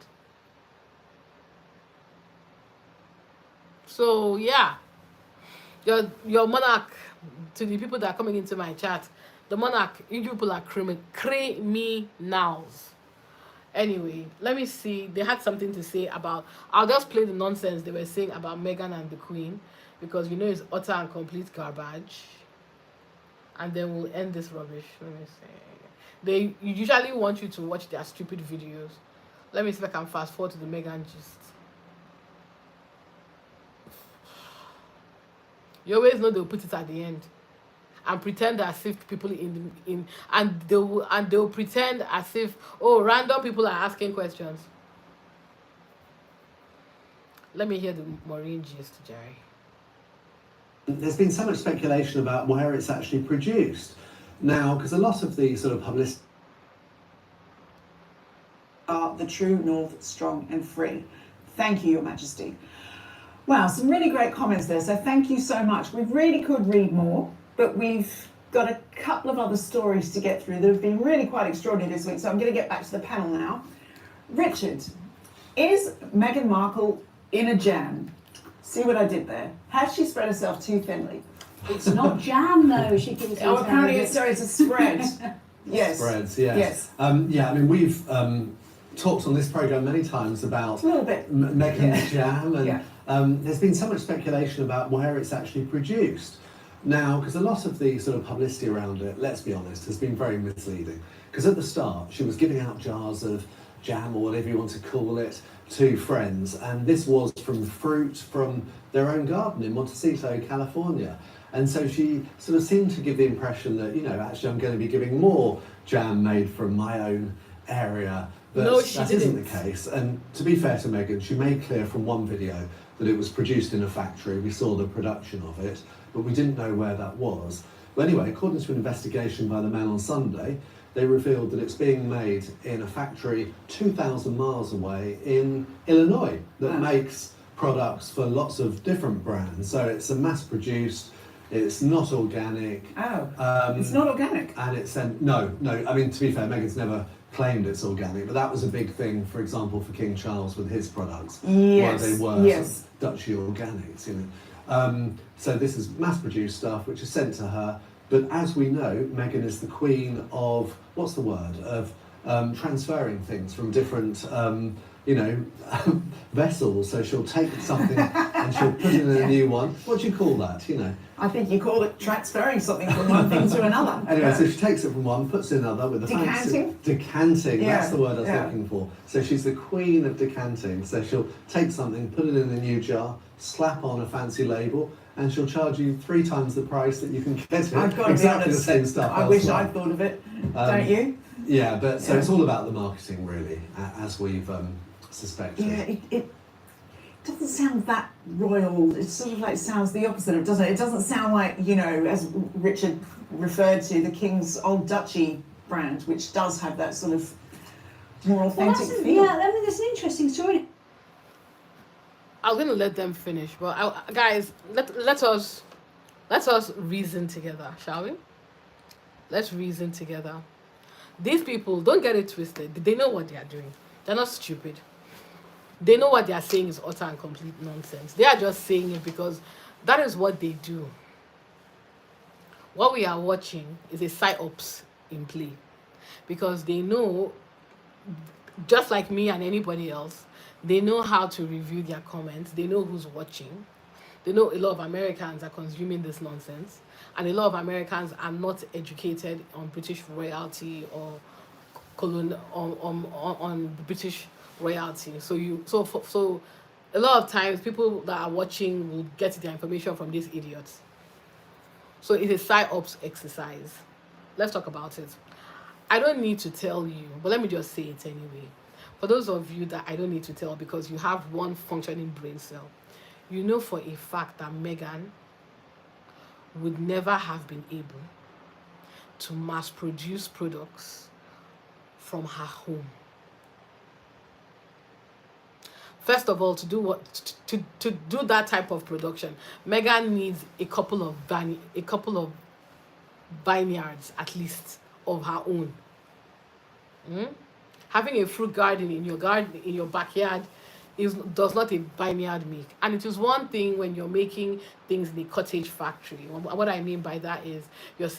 So yeah, your monarch, to the people that are coming into my chat, the monarch, you people are criminals. Anyway, let me see. They had something to say about. I'll just play the nonsense they were saying about Meghan and the Queen, because it's utter and complete garbage. And then we'll end this rubbish. Let me see. They usually want you to watch their stupid videos. Let me see if I can fast forward to the Meghan gist. You always know they'll put it at the end and pretend as if people and they'll pretend as if, oh, random people are asking questions. Let me hear the Maureen gist, Jerry. There's been so much speculation about where it's actually produced now, because a lot of the sort of publicity are the true North, strong and free. Thank you, Your Majesty. Wow, some really great comments there, so thank you so much. We really could read more, but we've got a couple of other stories to get through that have been really quite extraordinary this week, so I'm going to get back to the panel now. Richard, is Meghan Markle in a jam? See what I did there? Has she spread herself too thinly? It's not jam though, she gives Oh, apparently it's a spread. Yes. spreads. Yes. Yes. Yeah, I mean, we've talked on this programme many times about A little bit. Meghan's jam, and Yeah. there's been so much speculation about where it's actually produced now, because a lot of the sort of publicity around it, let's be honest, has been very misleading. Because at the start, she was giving out jars of jam, or whatever you want to call it, to friends, and this was from fruit from their own garden in Montecito, California. And so she sort of seemed to give the impression that, actually I'm going to be giving more jam made from my own area. But No, she that didn't. isn't the case. And to be fair to Meghan, she made clear from one video that it was produced in a factory. We saw the production of it, but we didn't know where that was. Well, anyway, according to an investigation by the Mail on Sunday, they revealed that it's being made in a factory 2,000 miles away in Illinois that Wow. makes products for lots of different brands. So it's a mass-produced, it's not organic. Oh, it's not organic. And it's no. I mean, to be fair, Meghan's never claimed it's organic, but that was a big thing, for example, for King Charles with his products. Yes, Where they were yes. sort of Dutchy organics, So this is mass-produced stuff which is sent to her. But as we know, Meghan is the queen of, what's the word, of transferring things from different, vessels. So she'll take something and she'll put it in a new one. What do you call that, I think you call it transferring something from one thing to another. Anyway, so she takes it from one, puts it in another with a Decanting? fancy... Decanting, Yeah, that's the word I was yeah. looking for. So she's the queen of decanting. So she'll take something, put it in a new jar, slap on a fancy label, and she'll charge you 3 times the price that you can get it. I've got to be exactly honest, the same stuff. I wish elsewhere. I'd thought of it. Don't you? Yeah, but so Yeah. it's all about the marketing, really, as we've suspected. Yeah, it doesn't sound that royal. It sort of like sounds the opposite of, doesn't it? It doesn't sound like, as Richard referred to, the King's Old Duchy brand, which does have that sort of more authentic feel. Yeah, I mean, there's an interesting story. I was gonna let them finish, but guys, let us reason together, shall we? Let's reason together. These people, don't get it twisted. They know what they are doing. They're not stupid. They know what they are saying is utter and complete nonsense. They are just saying it because that is what they do. What we are watching is a psyops in play, because they know, just like me and anybody else, they know how to review their comments. They know who's watching. They know a lot of Americans are consuming this nonsense, and a lot of Americans are not educated on British royalty or on British royalty. So a lot of times people that are watching will get their information from these idiots. So it's a psyops exercise. Let's talk about it. I don't need to tell you, but let me just say it anyway. For those of you that I don't need to tell because you have one functioning brain cell, you know for a fact that Meghan would never have been able to mass produce products from her home. First of all, to do that type of production, Meghan needs a couple of vineyards at least of her own. Having a fruit garden in your backyard does not a vineyard make. And it is one thing when you're making things in a cottage factory. What I mean by that is you're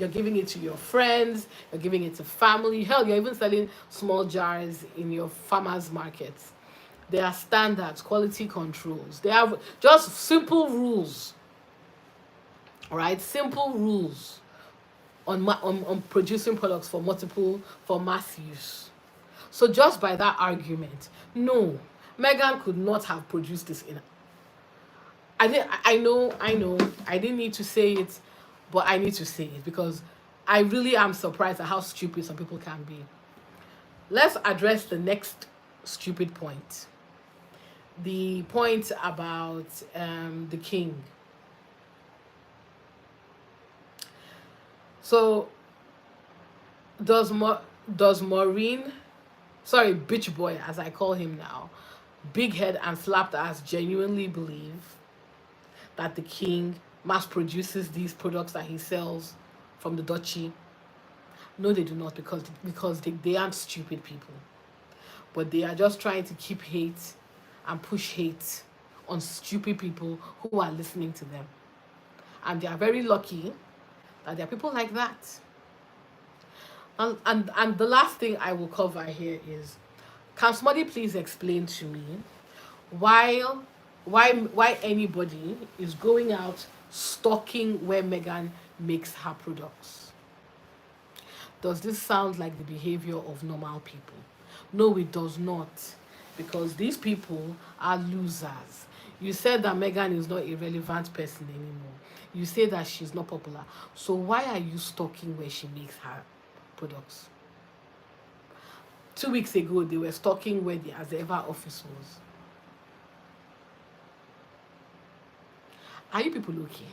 giving it to your friends, you're giving it to family. Hell, you're even selling small jars in your farmers markets. There are standards, quality controls. They have just simple rules, right? Simple rules on producing products for mass use. So just by that argument, no, Megan could not have produced this in. I know. I didn't need to say it, but I need to say it because I really am surprised at how stupid some people can be. Let's address the next stupid point. The point about the king. So does Maureen, sorry, bitch boy as I call him now, big head and slapped ass, genuinely believe that the king mass produces these products that he sells from the duchy? No, they do not, because they aren't stupid people, but they are just trying to keep hate and push hate on stupid people who are listening to them, and they are very lucky that there are people like that. And the last thing I will cover here is, can somebody please explain to me why anybody is going out stalking where Megan makes her products? Does this sound like the behavior of normal people? No, it does not, because these people are losers. You said that Megan is not a relevant person anymore. You say that she's not popular. So why are you stalking where she makes her products? 2 weeks ago, they were stalking where the Azeva office was. Are you people okay?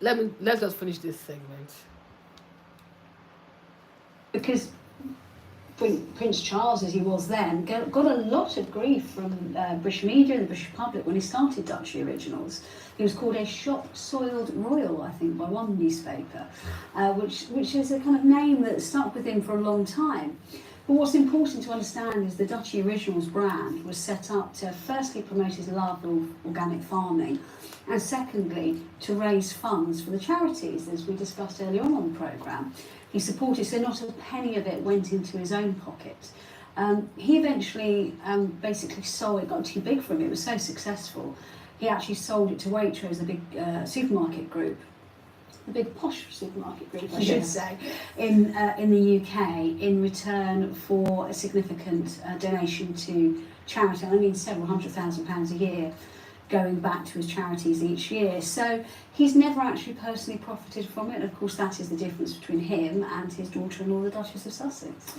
Let's just finish this segment. Because Prince Charles, as he was then, got a lot of grief from British media and the British public when he started Duchy Originals. He was called a shop-soiled royal, I think, by one newspaper, which is a kind of name that stuck with him for a long time. But what's important to understand is the Duchy Originals brand was set up to firstly promote his love of organic farming, and secondly to raise funds for the charities, as we discussed earlier on the programme. He supported, so not a penny of it went into his own pocket. He eventually basically sold it, got too big for him, it was so successful. He actually sold it to Waitrose, a big supermarket group, a big posh supermarket group, I should say, in the UK, in return for a significant donation to charity. I mean, several £100,000 a year going back to his charities each year. So he's never actually personally profited from it. And of course, that is the difference between him and his daughter-in-law, the Duchess of Sussex.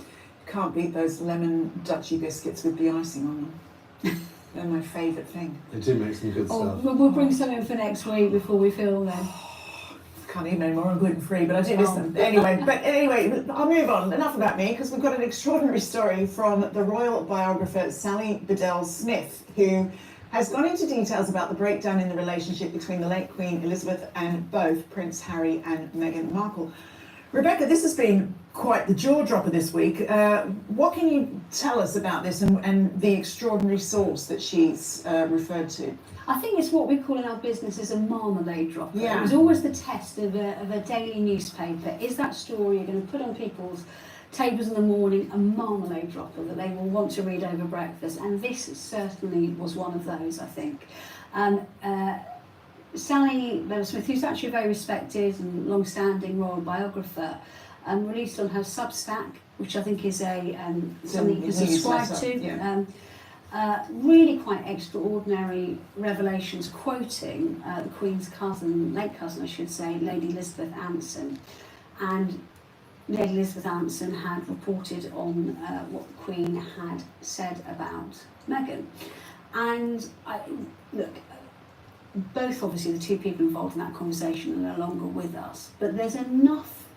Can't beat those lemon duchy biscuits with the icing on them. They're my favourite thing. They do make some good stuff. We'll bring some in for next week before we film them. Can't eat anymore, I'm gluten-free, but I do miss them. Anyway, I'll move on. Enough about me, because we've got an extraordinary story from the royal biographer Sally Bedell-Smith, who has gone into details about the breakdown in the relationship between the late Queen Elizabeth and both Prince Harry and Meghan Markle. Rebecca, this has been quite the jaw-dropper this week. What can you tell us about this and the extraordinary source that she's referred to? I think it's what we call in our business as a marmalade dropper. Yeah. It was always the test of a daily newspaper. Is that story you're going to put on people's tables in the morning a marmalade dropper that they will want to read over breakfast? And this certainly was one of those, I think. Sally Bedell-Smith, who's actually a very respected and long-standing royal biographer, released on her Substack, which I think is something you can subscribe to. Yeah. Really quite extraordinary revelations, quoting the Queen's cousin, late cousin I should say, Lady Elizabeth Anson. And Lady Elizabeth Anson had reported on what the Queen had said about Meghan. And look, both obviously the two people involved in that conversation are no longer with us, but there's enough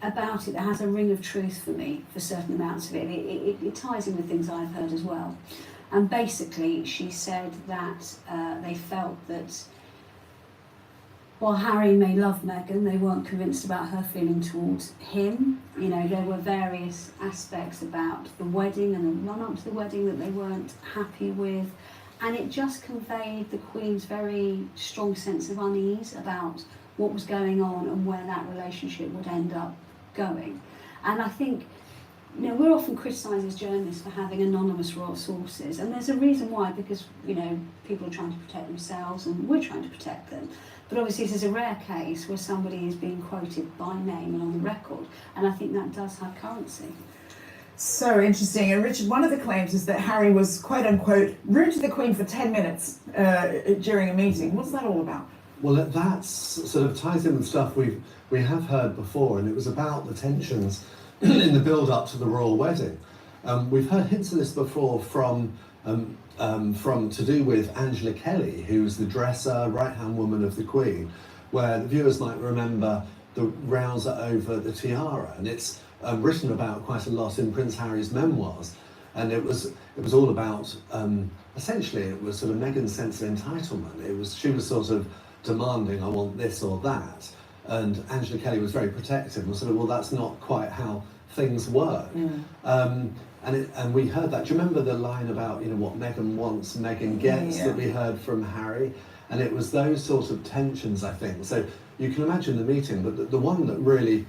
about it that has a ring of truth for me, for certain amounts of it. It ties in with things I've heard as well. And basically she said that they felt that while Harry may love Meghan, they weren't convinced about her feeling towards him. You know, there were various aspects about the wedding and the run-up to the wedding that they weren't happy with. And it just conveyed the Queen's very strong sense of unease about what was going on and where that relationship would end up going. And I think, you know, we're often criticised as journalists for having anonymous royal sources, and there's a reason why, because, you know, people are trying to protect themselves and we're trying to protect them. But obviously this is a rare case where somebody is being quoted by name and on the record, and I think that does have currency. So interesting. And Richard, one of the claims is that Harry was, quote unquote, rude to the Queen for 10 minutes during a meeting. What's that all about? Well, that sort of ties in with stuff we have heard before, and it was about the tensions in the build-up to the royal wedding. We've heard hints of this before from to do with Angela Kelly, who's the dresser, right-hand woman of the Queen, where the viewers might remember the rouser over the tiara, and it's written about quite a lot in Prince Harry's memoirs, and it was all about essentially it was sort of Meghan's sense of entitlement. She was sort of demanding, I want this or that, and Angela Kelly was very protective and sort of, well, that's not quite how things work. And we heard that. Do you remember the line about, you know, what Meghan wants, Meghan gets, that we heard from Harry? And it was those sort of tensions, I think. So you can imagine the meeting, but the one that really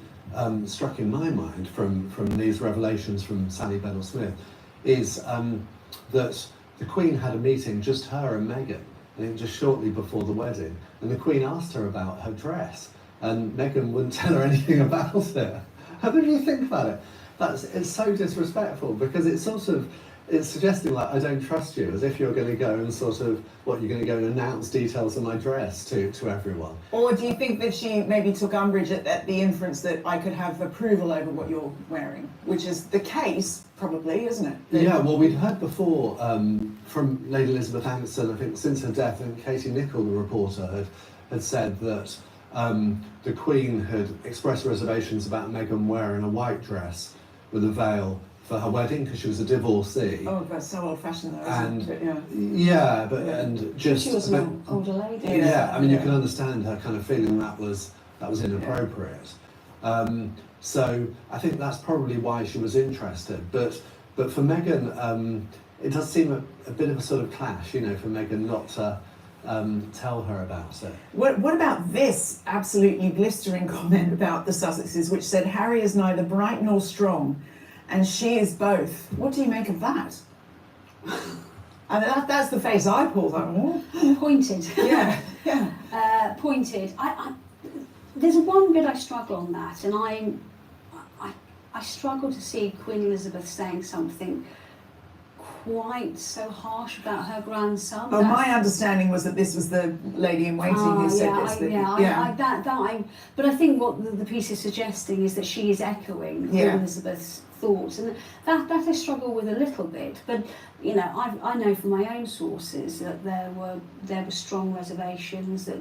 struck in my mind from these revelations from Sally Bedell-Smith is that the Queen had a meeting, just her and Meghan, and just shortly before the wedding, and the Queen asked her about her dress, and Meghan wouldn't tell her anything about it. How do you think about it? It's so disrespectful, because it's suggesting, like, I don't trust you, as if you're going to go and sort of, you're going to go and announce details of my dress to everyone. Or do you think that she maybe took umbrage at the inference that I could have approval over what you're wearing, which is the case, probably, isn't it? Yeah, well, we'd heard before from Lady Elizabeth Anderson, I think since her death, and Katie Nicholl, the reporter, had said that the Queen had expressed reservations about Meghan wearing a white dress with a veil for her wedding, because she was a divorcee. Oh, that's so old-fashioned, though, and isn't it? and just She was an older lady. I mean, you can understand her kind of feeling that was inappropriate. So I think that's probably why she was interested. But for Meghan, it does seem a bit of a sort of clash, you know, for Meghan not to tell her about it. What about this absolutely blistering comment about the Sussexes, which said Harry is neither bright nor strong, and she is both? What do you make of that? And that's the face I pulled on. Pointed. Yeah. Pointed. There's one bit I struggle on that, and I struggle to see Queen Elizabeth saying something quite so harsh about her grandson. Oh, my understanding was that this was the lady in waiting who said this. But I think what the piece is suggesting is that she is echoing Queen Elizabeth's thoughts, and that I struggle with a little bit. But you know, I know from my own sources that there were strong reservations, that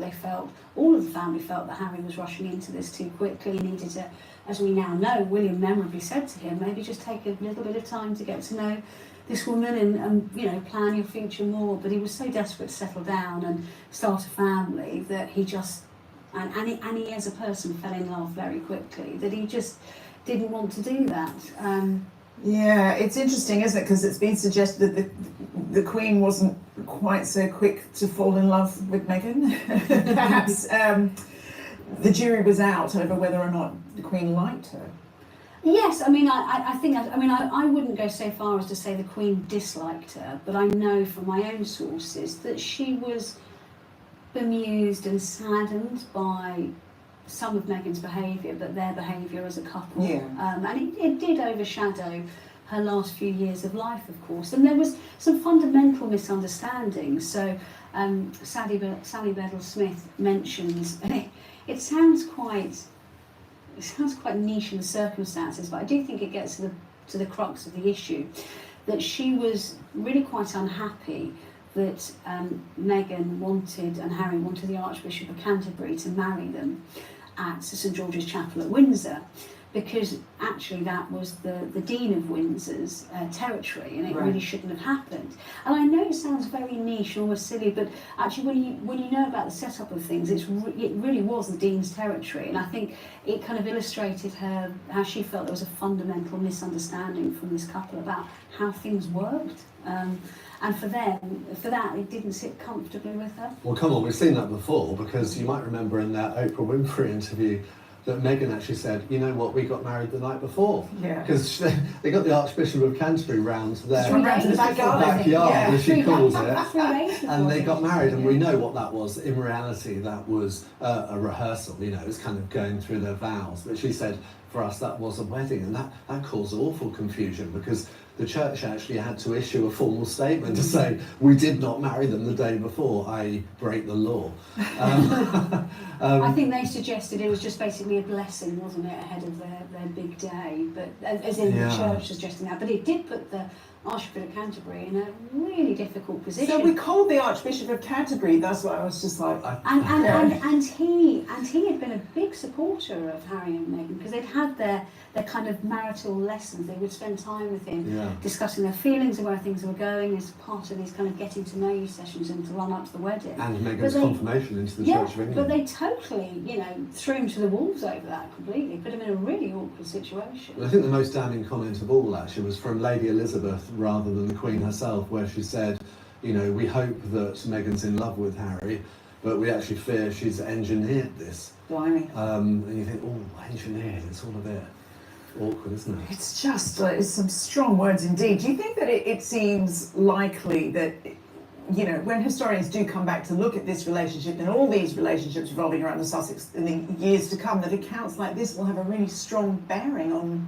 all of the family felt that Harry was rushing into this too quickly. He needed to, as we now know, William memorably said to him, maybe just take a little bit of time to get to know this woman and you know, plan your future more. But he was so desperate to settle down and start a family that he just and he as a person fell in love very quickly, that he just didn't want to do that. Yeah, it's interesting, isn't it? Because it's been suggested that the Queen wasn't quite so quick to fall in love with Meghan. Perhaps the jury was out over whether or not the Queen liked her. Yes, I mean, I wouldn't go so far as to say the Queen disliked her, but I know from my own sources that she was bemused and saddened by some of Meghan's behaviour, but their behaviour as a couple. Yeah. And it did overshadow her last few years of life, of course. And there was some fundamental misunderstandings. So Sally Bedell-Smith mentions, and it sounds quite niche in the circumstances, but I do think it gets to the crux of the issue, that she was really quite unhappy that Meghan wanted and Harry wanted the Archbishop of Canterbury to marry them at St George's Chapel at Windsor, because actually that was the Dean of Windsor's territory, and it Right. really shouldn't have happened. And I know it sounds very niche and almost silly, but actually when you know about the setup of things, it really was the Dean's territory, and I think it kind of illustrated how she felt there was a fundamental misunderstanding from this couple about how things worked. And for that, it didn't sit comfortably with her. Well, come on, we've seen that before, because you might remember in that Oprah Winfrey interview that Meghan actually said, you know what, we got married the night before. Yeah. Because they got the Archbishop of Canterbury round to their Just round to the backyard, Yeah. as she calls it, 3 days before and they it got was. married, and we know what that was. In reality, that was a rehearsal, you know, it was kind of going through their vows. But she said, for us, that was a wedding, and that caused awful confusion, because the church actually had to issue a formal statement to say, we did not marry them the day before, i.e. break the law. I think they suggested it was just basically a blessing, wasn't it, ahead of their big day, but as in Yeah. the church suggesting that. But it did put the Archbishop of Canterbury in a really difficult position. So we called the Archbishop of Canterbury. That's why I was just like, And he had been a big supporter of Harry and Meghan, because they'd had their kind of marital lessons. They would spend time with him, Yeah. discussing their feelings and where things were going as part of these kind of getting to know you sessions and to run up to the wedding. And Meghan's But they- confirmation into the Yeah, Church of England. but they totally, threw him to the wolves over that completely, put him in a really awkward situation. And I think the most damning comment of all actually was from Lady Elizabeth rather than the Queen herself, where she said, you know, we hope that Meghan's in love with Harry, but we actually fear she's engineered this. blimey. And you think, oh, engineered, it's all a bit awkward, isn't it? It's just it's some strong words indeed. Do you think that it seems likely that, you know, when historians do come back to look at this relationship and all these relationships revolving around the Sussex in the years to come, that accounts like this will have a really strong bearing on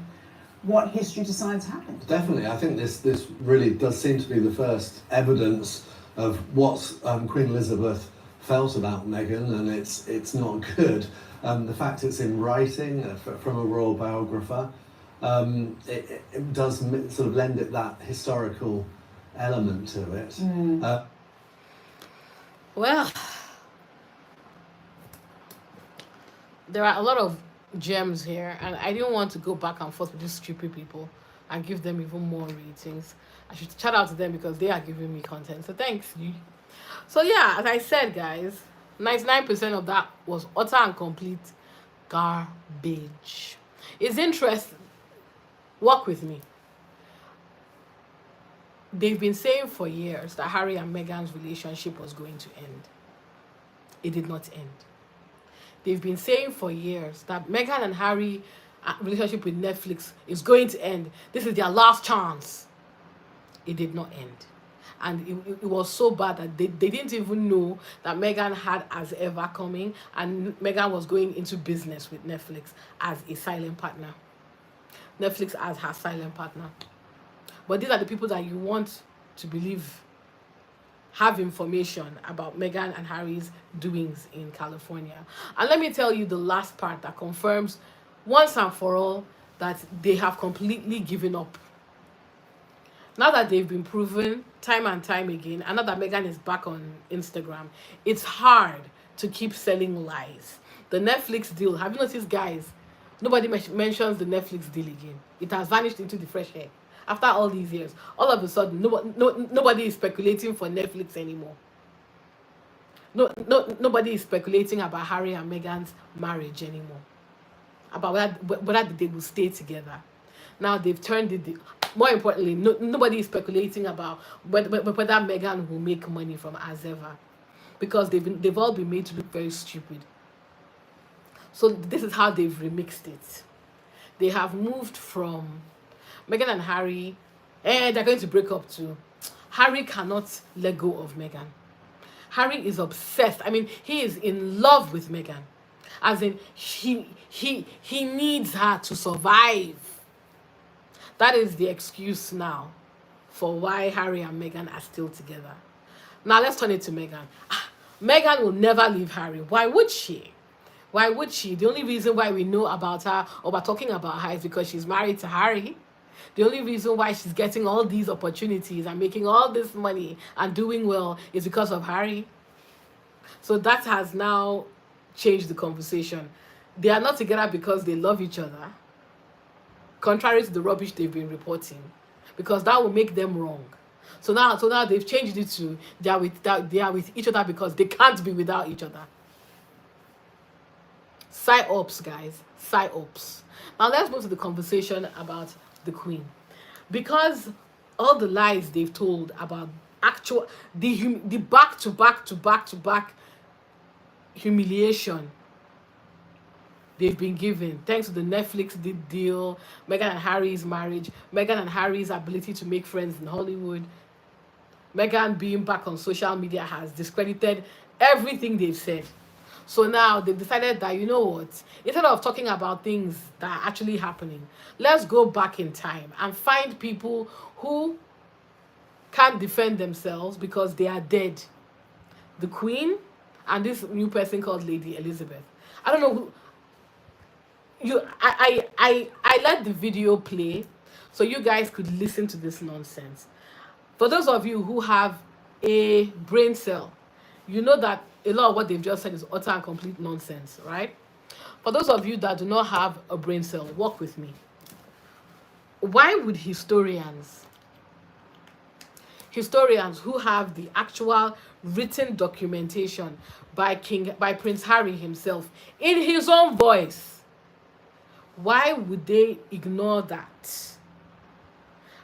what history decides happened? Definitely, I think this really does seem to be the first evidence of what Queen Elizabeth felt about Meghan, and it's not good. The fact it's in writing from a royal biographer, it does sort of lend it that historical element to it. Well, there are a lot of gems here, and I didn't want to go back and forth with these stupid people and give them even more ratings. I should shout out to them because they are giving me content. So thanks, you. So yeah, as I said, guys, 99% of that was utter and complete garbage. It's interesting. Work with me. They've been saying for years that Harry and Meghan's relationship was going to end. It did not end. They've been saying for years that Meghan and Harry relationship with Netflix is going to end. This is their last chance. It did not end. And it was so bad that they didn't even know that Meghan had As Ever coming, and Meghan was going into business with Netflix as a silent partner. Netflix as her silent partner. But these are the people that you want to believe have information about Meghan and Harry's doings in California. And let me tell you the last part that confirms once and for all that they have completely given up. Now that they've been proven time and time again, and now that Meghan is back on Instagram, it's hard to keep selling lies. The Netflix deal, have you noticed, guys? Nobody mentions the Netflix deal again. It has vanished into the fresh air. After all these years, all of a sudden, nobody is speculating for Netflix anymore. Nobody is speculating about Harry and Meghan's marriage anymore. About whether they will stay together. Now they've turned it. More importantly, nobody is speculating about whether Meghan will make money from As Ever, because they've all been made to look very stupid. So this is how they've remixed it. They have moved from Meghan and Harry, and they're going to break up too. Harry cannot let go of Meghan. Harry is obsessed. I mean, he is in love with Meghan. As in, he needs her to survive. That is the excuse now for why Harry and Meghan are still together. Now let's turn it to Meghan. Meghan will never leave Harry. Why would she? Why would she? The only reason why we know about her or we're talking about her is because she's married to Harry. The only reason why she's getting all these opportunities and making all this money and doing well is because of Harry. So that has now changed the conversation. They are not together because they love each other. contrary to the rubbish they've been reporting, because that will make them wrong. So now they've changed it to they are with each other because they can't be without each other. Psyops, guys, psyops. Now let's move to the conversation about the Queen, because all the lies they've told about the back to back humiliation they've been given thanks to the Netflix deal, Meghan and Harry's marriage, Meghan and Harry's ability to make friends in Hollywood. Meghan being back on social media has discredited everything they've said. So now they've decided that, you know what, instead of talking about things that are actually happening, let's go back in time and find people who can't defend themselves because they are dead. The Queen and this new person called Lady Elizabeth. I don't know who. I let the video play so you guys could listen to this nonsense. For those of you who have a brain cell, you know that a lot of what they've just said is utter and complete nonsense, right? For those of you that do not have a brain cell, walk with me. Why would historians who have the actual written documentation by Prince Harry himself in his own voice, why would they ignore that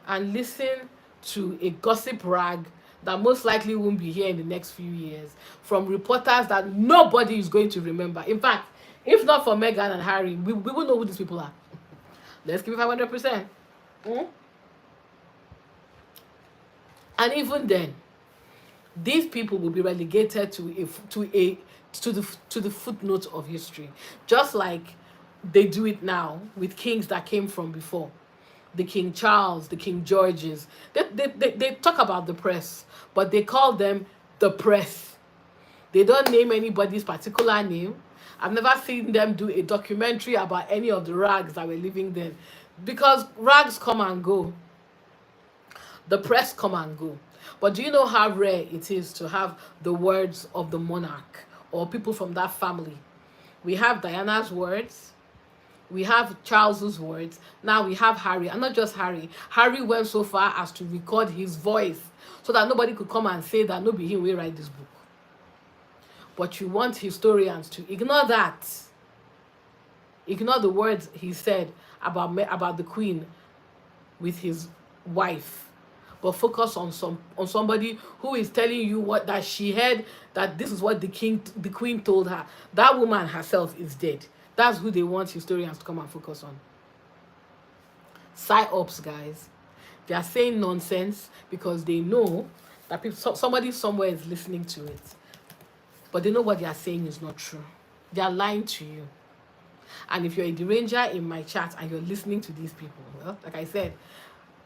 and listen to a gossip rag that most likely won't be here in the next few years from reporters that nobody is going to remember? In fact, if not for Meghan and Harry, we won't know who these people are. Let's give it 500%. And even then, these people will be relegated to the footnote of history, just like they do it now with kings that came from before. The King Charles, the King Georges. They talk about the press, but they call them the press. They don't name anybody's particular name. I've never seen them do a documentary about any of the rags that were living then, because rags come and go. The press come and go. But do you know how rare it is to have the words of the monarch or people from that family? We have Diana's words. We have Charles's words. Now we have Harry. And not just Harry. Harry went so far as to record his voice so that nobody could come and say that nobody him will write this book. But you want historians to ignore that. Ignore the words he said about the Queen with his wife, but focus on somebody who is telling you that she heard that this is what the Queen told her. That woman herself is dead. That's who they want historians to come and focus on. Psyops, guys. They are saying nonsense because they know that somebody somewhere is listening to it. But they know what they are saying is not true. They are lying to you. And if you're a deranger in my chat and you're listening to these people, well, like I said,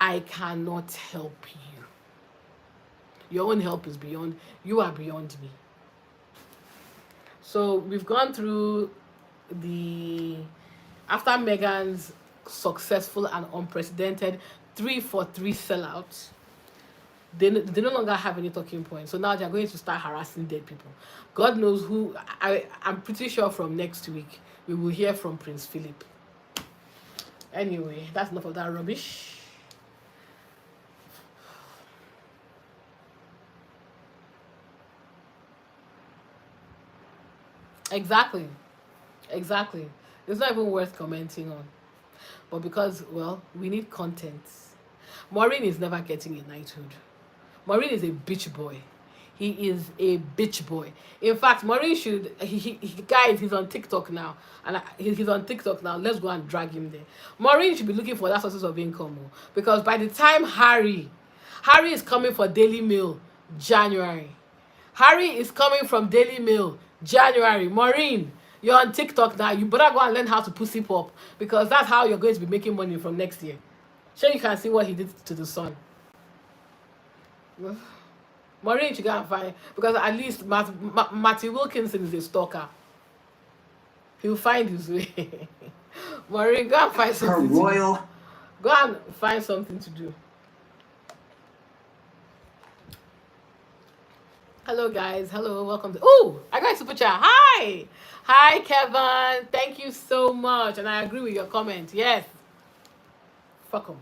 I cannot help you. Your own help is beyond, you are beyond me. So we've gone through after Meghan's successful and unprecedented 3-for-3 sellout, they no longer have any talking points. So now they're going to start harassing dead people. God knows who. I'm pretty sure from next week we will hear from Prince Philip. Anyway, that's enough of that rubbish. Exactly. It's not even worth commenting on. But because, well, we need content. Maureen is never getting a knighthood. Maureen is a bitch boy. He is a bitch boy. In fact, Maureen should, guys, he's on TikTok now. And he's on TikTok now. Let's go and drag him there. Maureen should be looking for that sources of income. Because by the time Harry is coming for Daily Mail, January. Harry is coming from Daily Mail, January. Maureen, you're on TikTok now. You better go and learn how to pussy pop, because that's how you're going to be making money from next year. Sure, you can see what he did to the sun. Maureen should go and find, because at least Matthew Wilkinson is a stalker. He'll find his way. Maureen, go and find something to do. Go and find something to do. Hello guys, hello, welcome to, oh, I got a super chat. Hi Kevin, thank you so much, and I agree with your comment. Yes, Fuck them.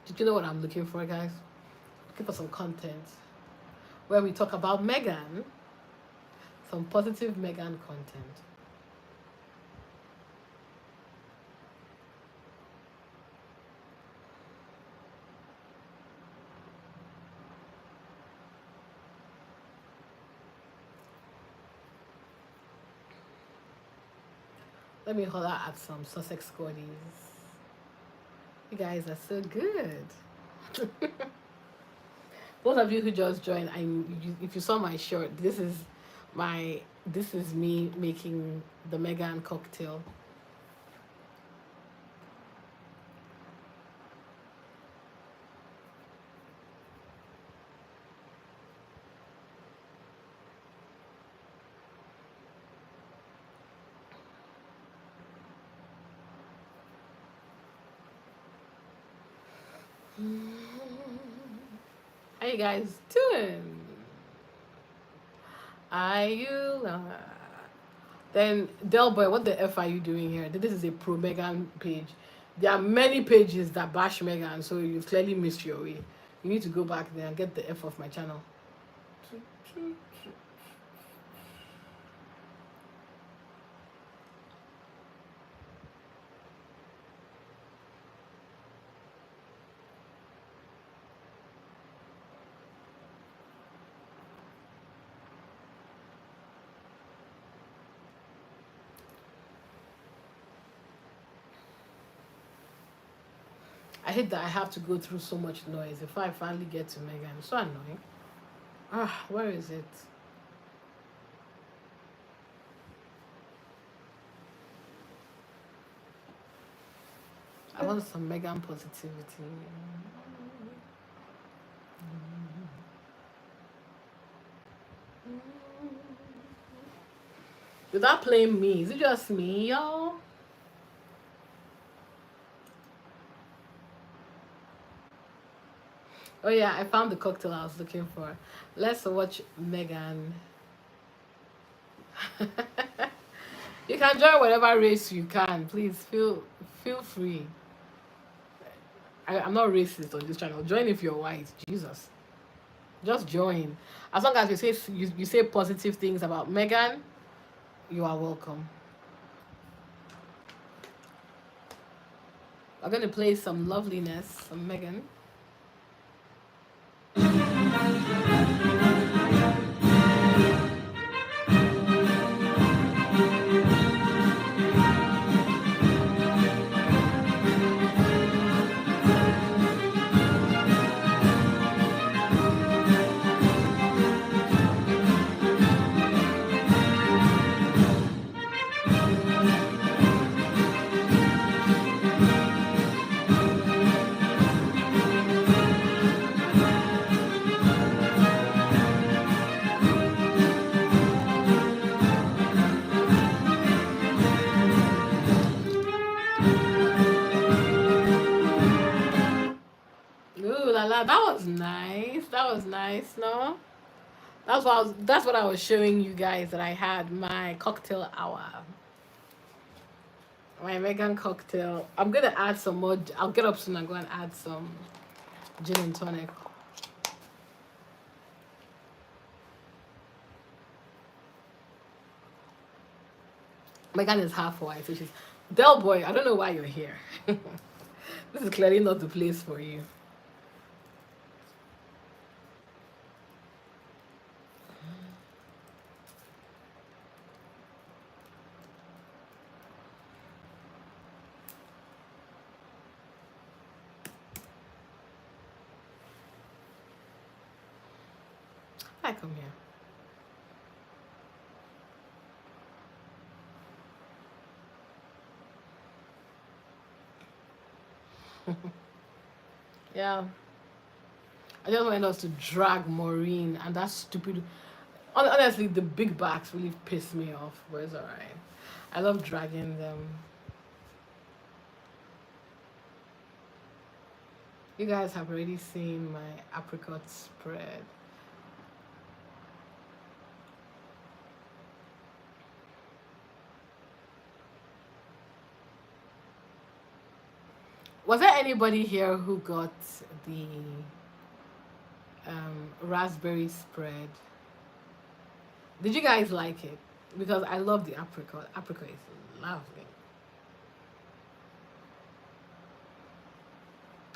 Did you know what I'm looking for, guys? Looking for some content where we talk about Meghan, some positive Meghan content. Let me holler at some Sussex squaddies. You guys are so good. Those of you who just joined, if you saw my shirt, this is me making the Meghan cocktail. How you guys doing? Are you then Del Boy, what the F are you doing here? This is a pro Meghan page. There are many pages that bash Meghan, so you've clearly missed your way. You need to go back there and get the F off my channel. I hate that I have to go through so much noise before I finally get to Meghan. It's so annoying. Where is it? I want some Meghan positivity. Did that play me? Is it just me, y'all? Oh yeah, I found the cocktail I was looking for. Let's watch Meghan. You can join whatever race you can. Please feel free. I'm not racist on this channel. Join if you're white. Jesus. Just join. As long as you say positive things about Meghan, you are welcome. I'm gonna play some loveliness, some Meghan. Ooh la la, that was nice. That was nice, no? That's what I was showing you guys, that I had my cocktail hour. My Meghan cocktail. I'm gonna add some more. I'll get up soon and go and add some gin and tonic. Meghan is half white, so she's Del Boy. I don't know why you're here. This is clearly not the place for you. Hi, come here. Yeah. I just wanted us to drag Maureen and that stupid. Honestly, the big backs really piss me off, but it's alright. I love dragging them. You guys have already seen my apricot spread. Was there anybody here who got the raspberry spread? Did you guys like it? Because I love the apricot. Apricot is lovely.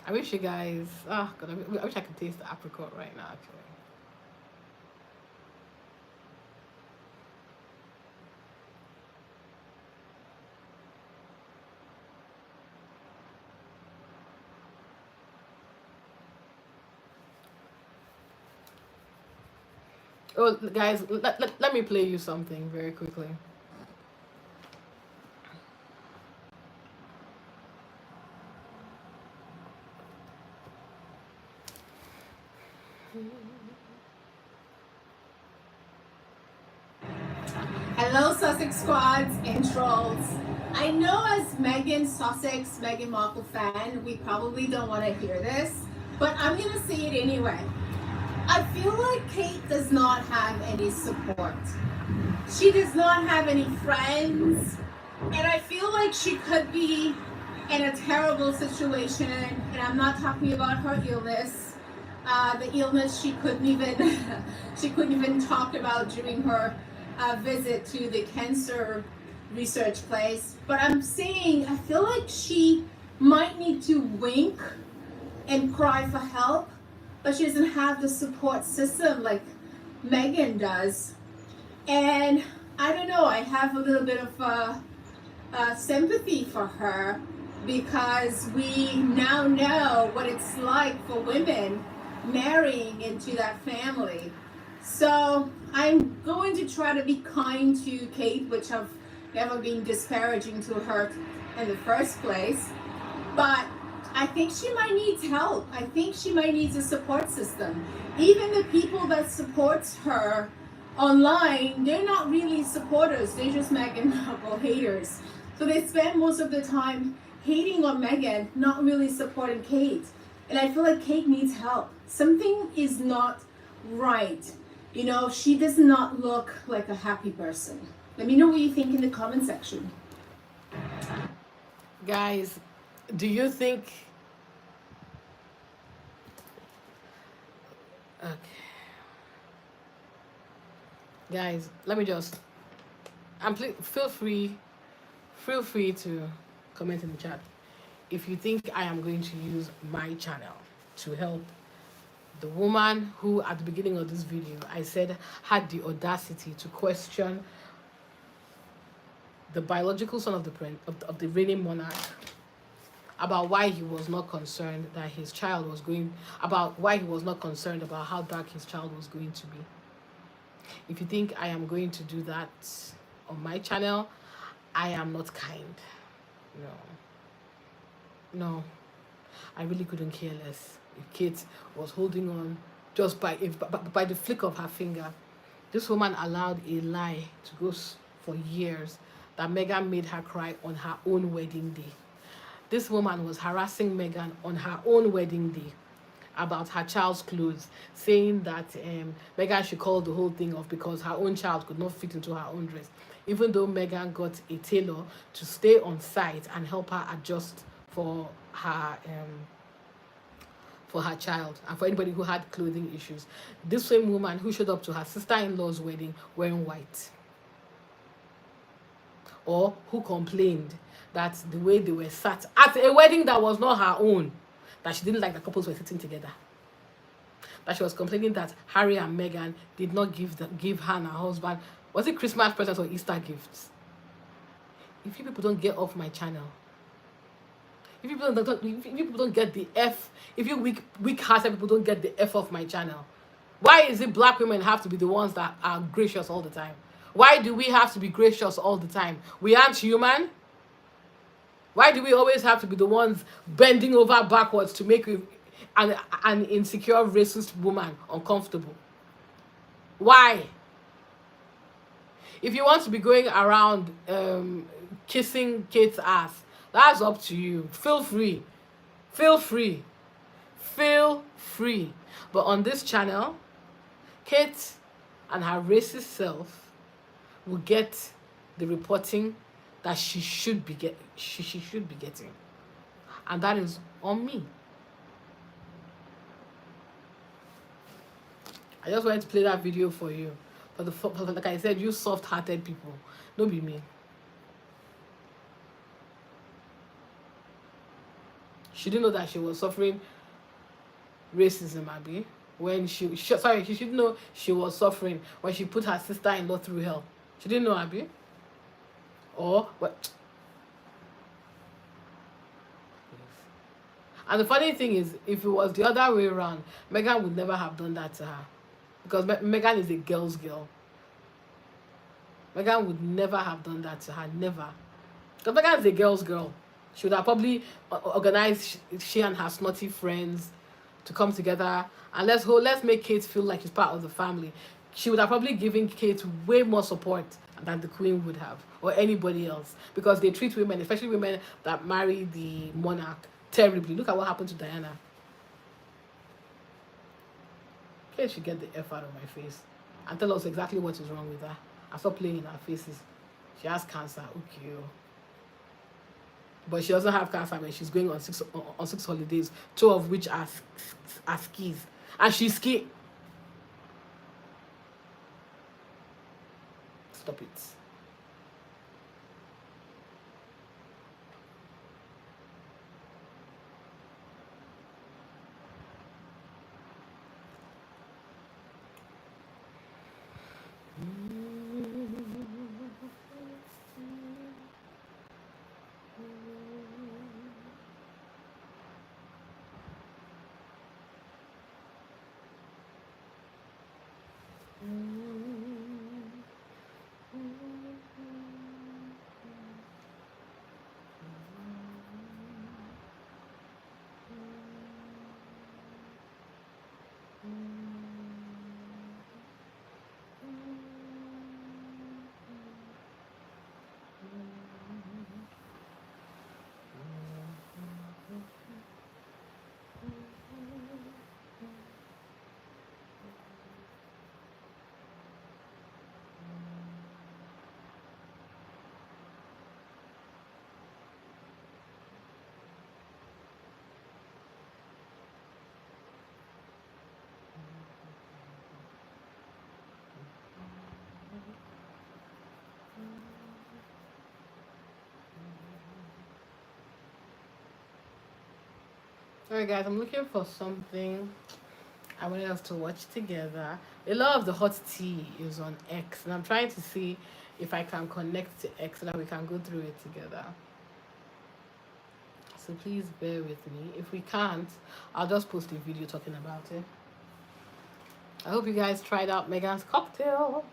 I wish you guys. Oh God, I wish I could taste the apricot right now. Actually. Oh, guys, let me play you something very quickly. Hello, Sussex squads and trolls. I know as Meghan Markle fan, we probably don't want to hear this, but I'm going to say it anyway. I feel like Kate does not have any support. She does not have any friends, and I feel like she could be in a terrible situation, and I'm not talking about her illness. The illness she couldn't even talk about during her visit to the cancer research place. But I'm saying I feel like she might need to wink and cry for help, but she doesn't have the support system like Meghan does. And I don't know, I have a little bit of sympathy for her, because we now know what it's like for women marrying into that family. So I'm going to try to be kind to Kate, which I've never been disparaging to her in the first place. But I think she might need help. I think she might need a support system. Even the people that support her online, they're not really supporters. They're just Meghan Markle haters. So they spend most of the time hating on Meghan, not really supporting Kate. And I feel like Kate needs help. Something is not right. You know, she does not look like a happy person. Let me know what you think in the comment section. Guys, do you think... Okay. Guys, let me just... feel free to comment in the chat if you think I am going to use my channel to help the woman who at the beginning of this video I said had the audacity to question the biological son of the reigning monarch about why he was not concerned that his child was going, about why he was not concerned about how dark his child was going to be. If you think I am going to do that on my channel, I am not kind. No, I really couldn't care less if Kate was holding on just by the flick of her finger. This woman allowed a lie to go for years that Meghan made her cry on her own wedding day. This woman was harassing Meghan on her own wedding day about her child's clothes, saying that Meghan should call the whole thing off because her own child could not fit into her own dress, even though Meghan got a tailor to stay on site and help her adjust for her child and for anybody who had clothing issues. This same woman who showed up to her sister-in-law's wedding wearing white, or who complained that the way they were sat at a wedding that was not her own, that she didn't like the couples were sitting together, that she was complaining that Harry and Meghan did not give her and her husband, was it Christmas presents or Easter gifts? If you people don't get off my channel, if you people don't get the F, if you weak-hearted people don't get the F off my channel, why is it black women have to be the ones that are gracious all the time? Why do we have to be gracious all the time? We aren't human. Why do we always have to be the ones bending over backwards to make an insecure racist woman uncomfortable? Why? If you want to be going around kissing Kate's ass, that's up to you. Feel free. Feel free. Feel free. But on this channel, Kate and her racist self will get the reporting that she should be getting. and that is on me. I just wanted to play that video for you. For like I said, you soft-hearted people, don't be me. She didn't know that she was suffering racism, Abby. When she didn't know she was suffering when she put her sister-in-law through hell. She didn't know, Abby. Or what? And the funny thing is, if it was the other way around, Meghan would never have done that to her. Because Meghan is a girl's girl. Meghan would never have done that to her. Never. Because Meghan is a girl's girl. She would have probably organized she and her snotty friends to come together. And let's make Kate feel like she's part of the family. She would have probably given Kate way more support than the Queen would have. Or anybody else. Because they treat women, especially women that marry the monarch, terribly. Look at what happened to Diana. Kate should get the F out of my face and tell us exactly what is wrong with her. And stop playing in our faces. She has cancer. Okay. But she doesn't have cancer when she's going on six holidays, 2 of which are skis. And she's ski. Stop it. Alright guys, I'm looking for something I wanted us to watch together. A lot of the hot tea is on X, and I'm trying to see if I can connect to X so that we can go through it together. So please bear with me. If we can't, I'll just post a video talking about it. I hope you guys tried out Meghan's cocktail.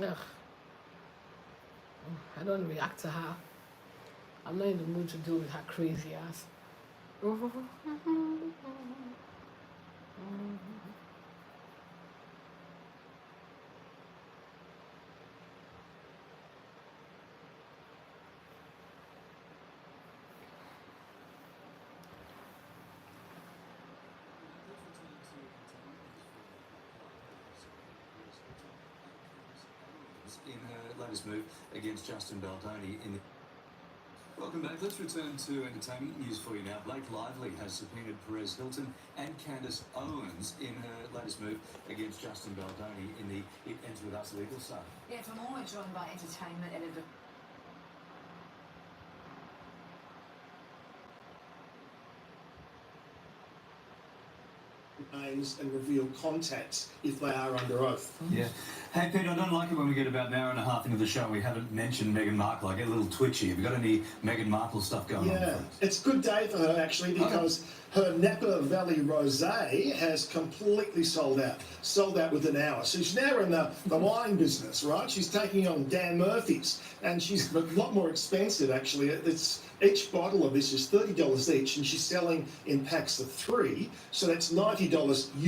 Ugh. I don't react to her. I'm not in the mood to deal with her crazy ass. In her latest move against Justin Baldoni in the... Welcome back. Let's return to entertainment news for you now. Blake Lively has subpoenaed Perez Hilton and Candace Owens in her latest move against Justin Baldoni in the It Ends With Us legal saga. Yeah, for more, we're joined by entertainment editor. Names and reveal contacts if they are under oath. Yeah. Hey, Pete, I don't like it when we get about an hour and a half into the show and we haven't mentioned Meghan Markle. I get a little twitchy. Have you got any Meghan Markle stuff going on? Yeah, it's a good day for her actually because her Napa Valley Rosé has completely sold out. Sold out within an hour. So she's now in the wine business, right? She's taking on Dan Murphy's and she's a lot more expensive actually. Each bottle of this is $30 each and she's selling in packs of 3. So that's $90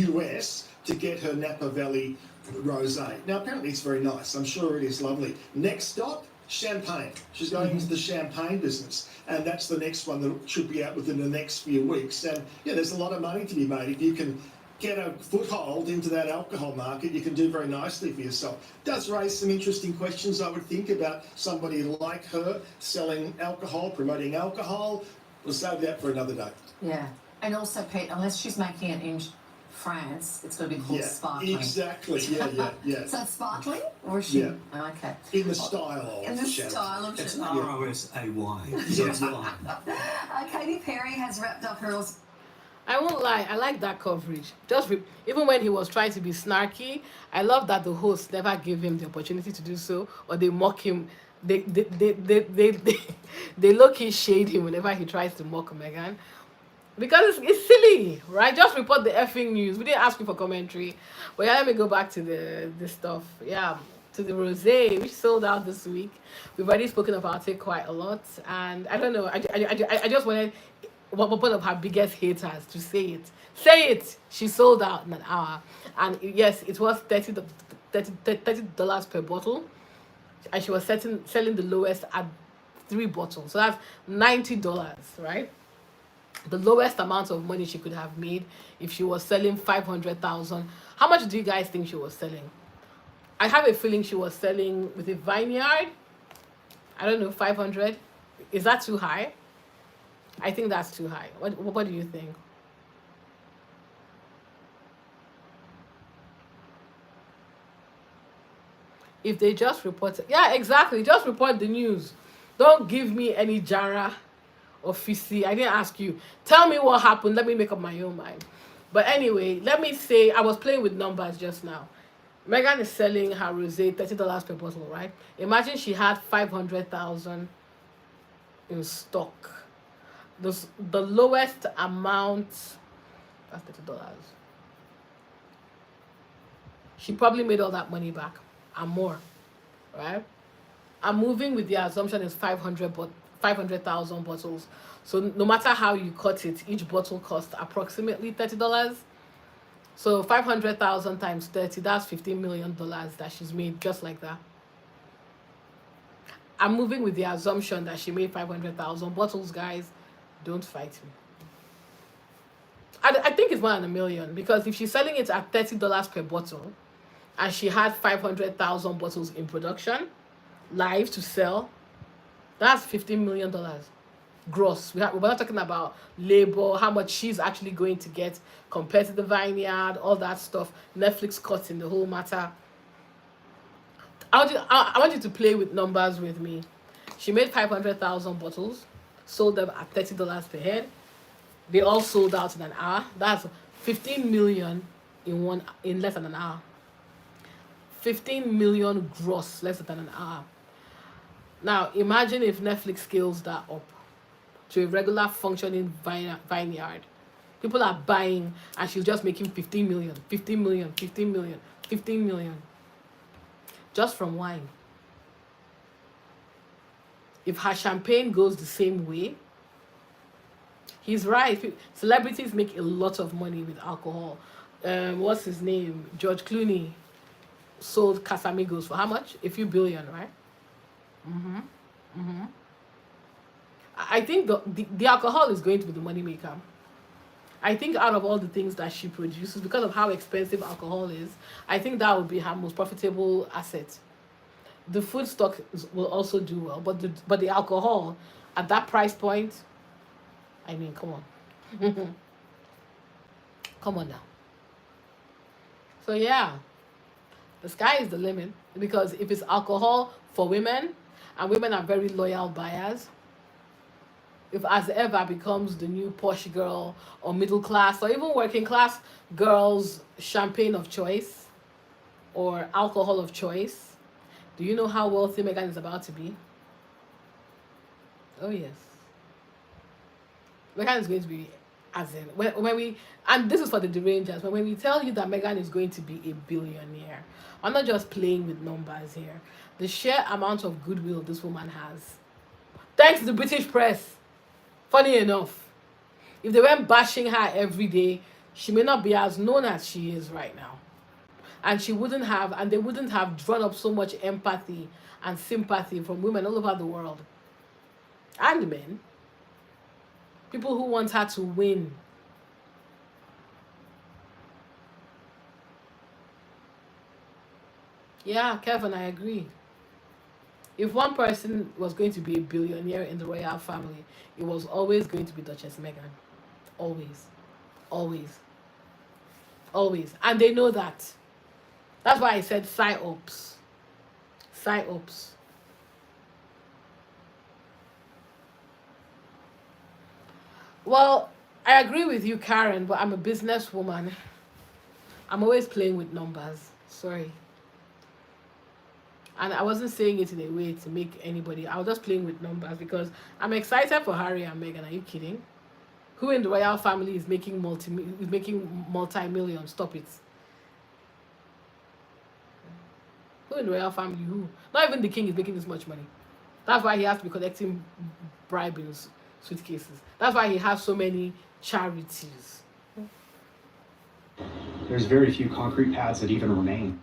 US to get her Napa Valley Rosé. Now apparently it's very nice. I'm sure it is lovely. Next stop, Champagne. She's going into the champagne business, and that's the next one that should be out within the next few weeks. And yeah, there's a lot of money to be made if you can get a foothold into that alcohol market. You can do very nicely for yourself. Does raise some interesting questions, I would think, about somebody like her selling alcohol, promoting alcohol. We'll save that for another day. Yeah. And also, Pete, unless she's making it in France, it's going to be called sparkling. Exactly. Yeah. So it's sparkling, or is she? Yeah. Oh, okay. In the style of In the champagne. style of It's champagne. ROSAY. So it's fine. Katy Perry has wrapped up her. I won't lie, I like that coverage. Even when he was trying to be snarky, I love that the host never gave him the opportunity to do so, or they mock him. They low-key shade him whenever he tries to mock Meghan. Because it's silly, right? Just report the effing news. We didn't ask you for commentary. But yeah, let me go back to the stuff. Yeah, to the rosé, which sold out this week. We've already spoken about it quite a lot. And I don't know, I just wanted one of her biggest haters to say it. Say it! She sold out in an hour. And yes, it was $30 per bottle. And she was selling the lowest at 3 bottles. So that's $90, right? The lowest amount of money she could have made if she was selling 500,000. How much do you guys think she was selling? I have a feeling she was selling with a vineyard. I don't know, 500. Is that too high? I think that's too high. What do you think? If they just report it. Yeah, exactly. Just report the news. Don't give me any Jara or Fisi. I didn't ask you. Tell me what happened. Let me make up my own mind. But anyway, let me say, I was playing with numbers just now. Meghan is selling her rosé $30 per bottle, right? Imagine she had 500,000 in stock. The lowest amount, that's $30. She probably made all that money back and more, right? I'm moving with the assumption it's 500,000 bottles. So no matter how you cut it, each bottle costs approximately $30. So 500,000 times 30, that's $15 million that she's made just like that. I'm moving with the assumption that she made 500,000 bottles, guys. Don't fight me. I think it's more than $1 million, because if she's selling it at $30 per bottle and she had 500,000 bottles in production, live to sell, that's $15 million gross. We're not talking about labor, how much she's actually going to get compared to the vineyard, all that stuff, Netflix cuts in the whole matter. I want you to play with numbers with me. She made 500,000 bottles, sold them at $30 per head. They all sold out in an hour. That's 15 million in less than an hour. 15 million gross less than an hour. Now imagine if Netflix scales that up to a regular functioning vineyard. People are buying and she's just making 15 million, 15 million, 15 million, 15 million. Just from wine. If her champagne goes the same way, he's right. Celebrities make a lot of money with alcohol. What's his name? George Clooney sold Casamigos for how much? A few billion, right? I think the alcohol is going to be the money maker. I think out of all the things that she produces, because of how expensive alcohol is, I think that would be her most profitable asset. The food stock will also do well, but the alcohol at that price point, I mean, come on. Come on now. So yeah, the sky is the limit, because if it's alcohol for women, and women are very loyal buyers, if as ever becomes the new posh girl or middle class or even working class girls' champagne of choice or alcohol of choice, do you know how wealthy Meghan is about to be? Oh yes. Meghan is going to be, as in, when we, and this is for the derangers, when we tell you that Meghan is going to be a billionaire, I'm not just playing with numbers here. The sheer amount of goodwill this woman has, thanks to the British press. Funny enough, if they weren't bashing her every day, she may not be as known as she is right now. and she wouldn't have, and they wouldn't have drawn up so much empathy and sympathy from women all over the world and men. People who want her to win. Yeah, Kevin, I agree. If one person was going to be a billionaire in the royal family, it was always going to be Duchess Meghan. Always. Always. Always. And they know that. That's why I said psyops. Psyops. Well, I agree with you, Karen, but I'm a businesswoman. I'm always playing with numbers. Sorry. And I wasn't saying it in a way to make anybody. I was just playing with numbers because I'm excited for Harry and Meghan. Are you kidding? Who in the royal family is making multi-million? Stop it. Who in the royal family? Who? Not even the king is making this much money. That's why he has to be collecting bribe in suitcases. That's why he has so many charities. There's very few concrete pads that even remain.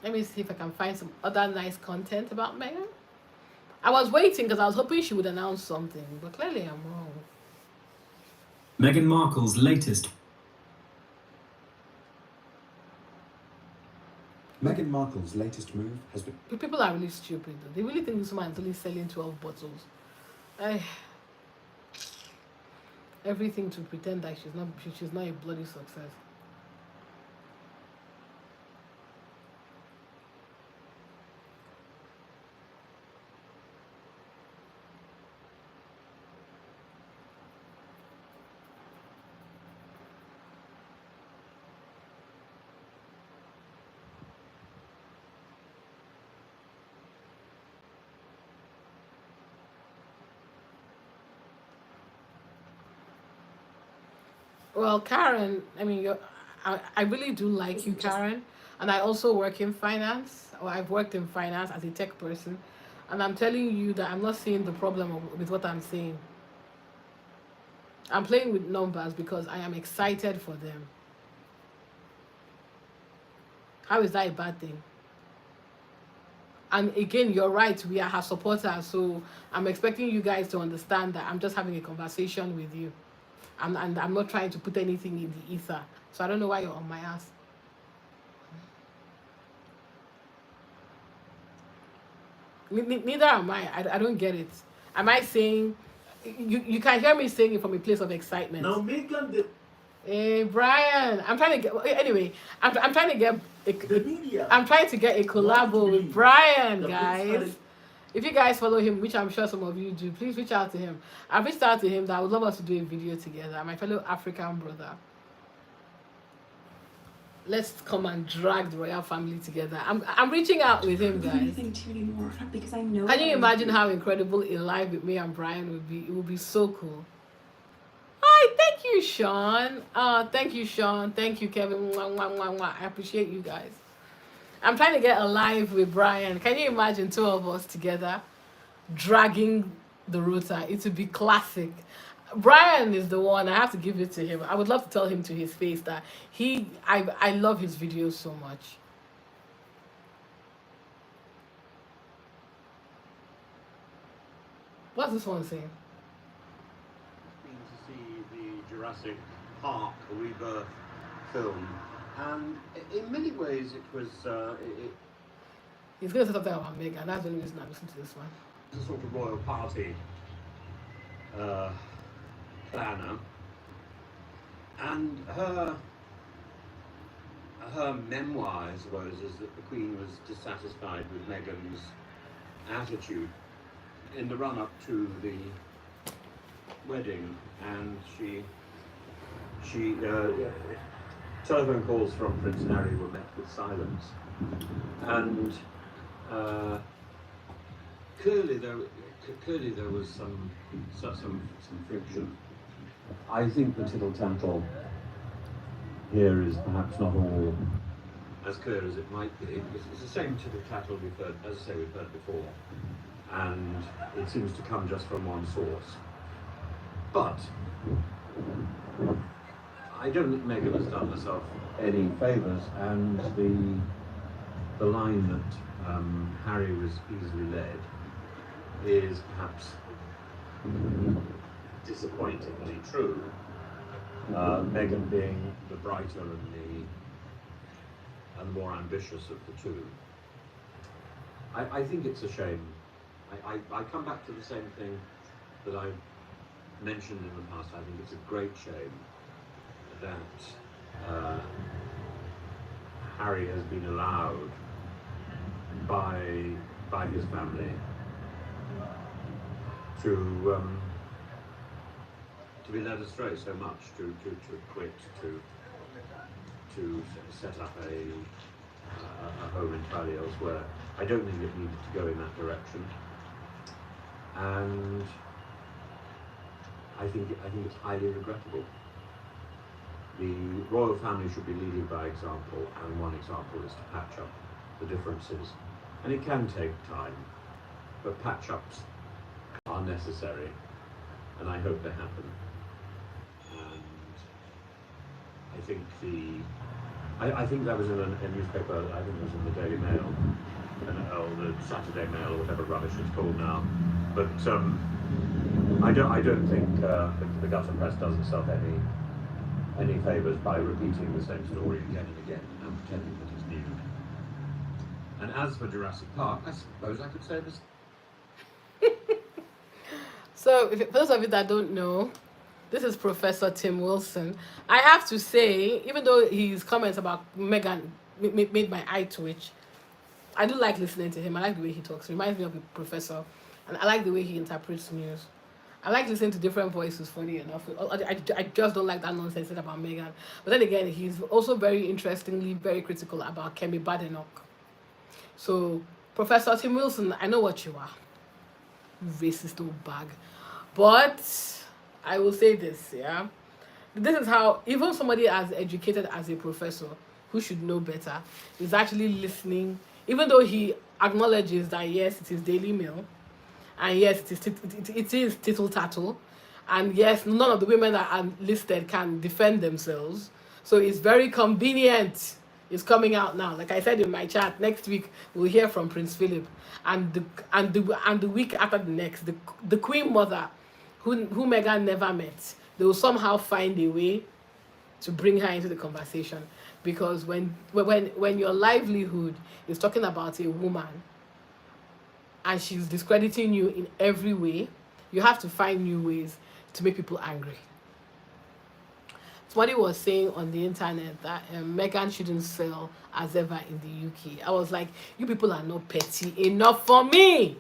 Let me see if I can find some other nice content about Meghan. I was waiting because I was hoping she would announce something, but clearly I'm wrong. Meghan Markle's latest. Meghan Markle's latest move has been... People are really stupid. They really think this man is only selling 12 bottles. Everything to pretend that she's not a bloody success. Well, Karen, I mean, I really do like you, Karen. And I also work in finance, or I've worked in finance as a tech person. And I'm telling you that I'm not seeing the problem with what I'm saying. I'm playing with numbers because I am excited for them. How is that a bad thing? And again, you're right, we are her supporters. So I'm expecting you guys to understand that I'm just having a conversation with you. And I'm not trying to put anything in the ether. So I don't know why you're on my ass. Neither am I. I don't get it. Am I saying... You can hear me saying it from a place of excitement. Now, Meghan... Hey, Brian. I'm trying to get... Anyway, I'm trying to get... The media. I'm trying to get a collabo with Brian, guys. If you guys follow him, which I'm sure some of you do, please reach out to him. I've reached out to him that I would love us to do a video together. My fellow African brother. Let's come and drag the royal family together. I'm reaching out with him, guys. Because I know. Can you imagine how incredible a live with me and Brian would be? It would be so cool. Hi, thank you, Sean. Thank you, Sean. Thank you, Kevin. Mwah, mwah, mwah, mwah. I appreciate you guys. I'm trying to get a live with Brian. Can you imagine two of us together dragging the rota? It would be classic. Brian is the one. I have to give it to him. I would love to tell him to his face that I love his videos so much. What's this one saying? To see the Jurassic Park Rebirth film, and in many ways it was. He's going to say something about Meghan. That's the only reason I listened to this one. A sort of royal party planner, and her memoir, I suppose, is that the Queen was dissatisfied with Meghan's attitude in the run-up to the wedding, and she telephone calls from Prince Harry were met with silence, and clearly there was some friction. I think the tittle-tattle here is perhaps not all as clear as it might be. It's the same tittle-tattle we've heard, as I say, we've heard before, and it seems to come just from one source. But I don't think Meghan has done herself any favours, and the line that Harry was easily led is perhaps disappointingly true. Meghan being the brighter and the more ambitious of the two. I think it's a shame. I come back to the same thing that I mentioned in the past. I think it's a great shame that Harry has been allowed by his family to be led astray so much, to quit, to set up a home entirely elsewhere. I don't think it needed to go in that direction, and I think it's highly regrettable. The royal family should be leading by example, and one example is to patch up the differences. And it can take time, but patch-ups are necessary, and I hope they happen. And I think that was in a newspaper, I think it was in the Daily Mail, or the Saturday Mail, or whatever rubbish it's called now. But I don't think the gutter press does itself any favours by repeating the same story again and again and pretending that it's new. And as for Jurassic Park, I suppose I could say this. So, for those of you that don't know, this is Professor Tim Wilson. I have to say, even though his comments about Meghan made my eye twitch, I do like listening to him. I like the way he talks. He reminds me of a professor. And I like the way he interprets news. I like listening to different voices, funny enough. I just don't like that nonsense about Meghan. But then again, he's also very interestingly very critical about Kemi Badenoch. So, Professor Tim Wilson, I know what you are. Racist old bag. But I will say this, yeah? This is how even somebody as educated as a professor who should know better is actually listening, even though he acknowledges that yes, it is Daily Mail, and yes, it is tittle tattle, and yes, none of the women that are listed can defend themselves. So it's very convenient. It's coming out now. Like I said in my chat, next week we'll hear from Prince Philip, and the week after the next, the Queen Mother, who Meghan never met. They will somehow find a way to bring her into the conversation, because when your livelihood is talking about a woman and she's discrediting you in every way, you have to find new ways to make people angry. Somebody was saying on the internet that Meghan shouldn't sell as ever in the UK. I was like, you people are not petty enough for me.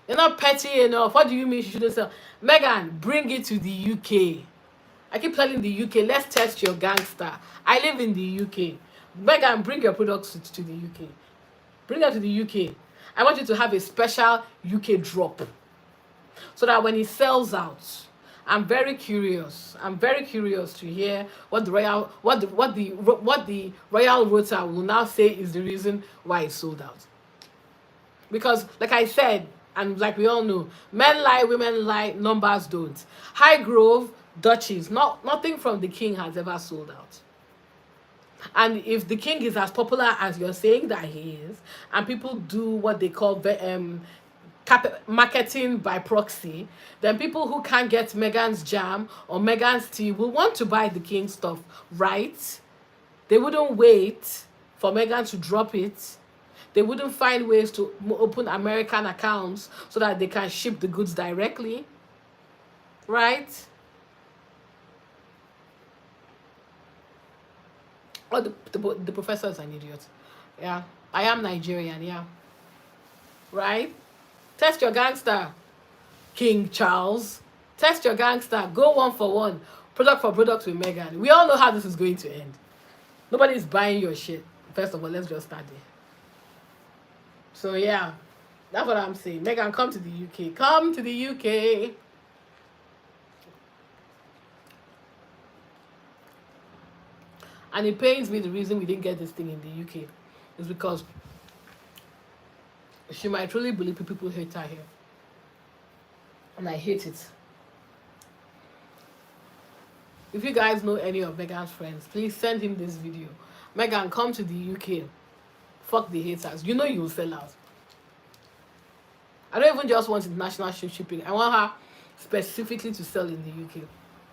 You're not petty enough. What do you mean she shouldn't sell? Meghan, bring it to the UK. I keep telling the UK, let's test your gangster. I live in the UK. Meghan, bring your products to the UK. Bring them to the UK. I want you to have a special UK drop, so that when it sells out, I'm very curious. I'm very curious to hear what the Royal Rota will now say is the reason why it's sold out. Because, like I said, and like we all know, men lie, women lie, numbers don't. Highgrove, Duchies, nothing from the king has ever sold out. And if the king is as popular as you're saying that he is, and people do what they call marketing by proxy, then people who can't get Meghan's jam or Meghan's tea will want to buy the king stuff, right? They wouldn't wait for Meghan to drop it. They wouldn't find ways to open American accounts so that they can ship the goods directly, right? Oh, the professor is an idiot. Yeah, I am Nigerian, yeah. Right? Test your gangster, King Charles. Test your gangster. Go one for one. Product for product with Meghan. We all know how this is going to end. Nobody's buying your shit. First of all, let's just start there. So yeah, that's what I'm saying. Meghan, come to the UK. Come to the UK. And it pains me the reason we didn't get this thing in the UK is because she might truly believe people hate her here. And I hate it. If you guys know any of Megan's friends, please send him this video. Megan, come to the UK. Fuck the haters. You know you will sell out. I don't even just want international shipping. I want her specifically to sell in the UK.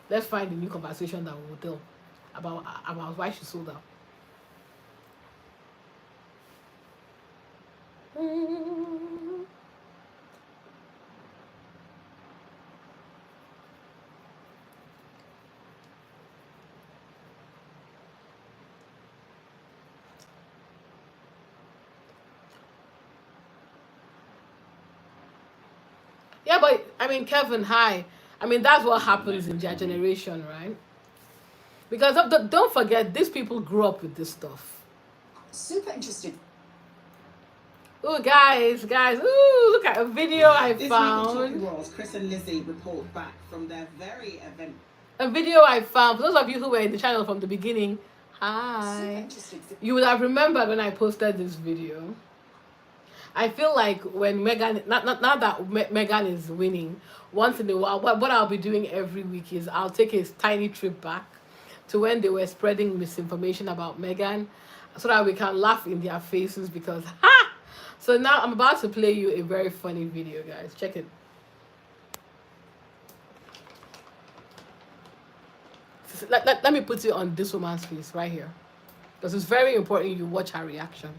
Let's find a new conversation that we will tell about why she sold out. Yeah, but I mean, Kevin, hi. I mean, that's what happens in their generation, right? Because don't forget, these people grew up with this stuff. Super interested. Oh, guys, ooh, look at a video I found. This week in Chris and Lizzie report back from their very event. A video I found. For those of you who were in the channel from the beginning, hi. You would have remembered when I posted this video. I feel like when Megan, now that Megan is winning, once in a while, what I'll be doing every week is I'll take a tiny trip back to when they were spreading misinformation about Megan, so that we can laugh in their faces because, ha! So now I'm about to play you a very funny video, guys. Check it. Let me put it on this woman's face right here, because it's very important you watch her reaction.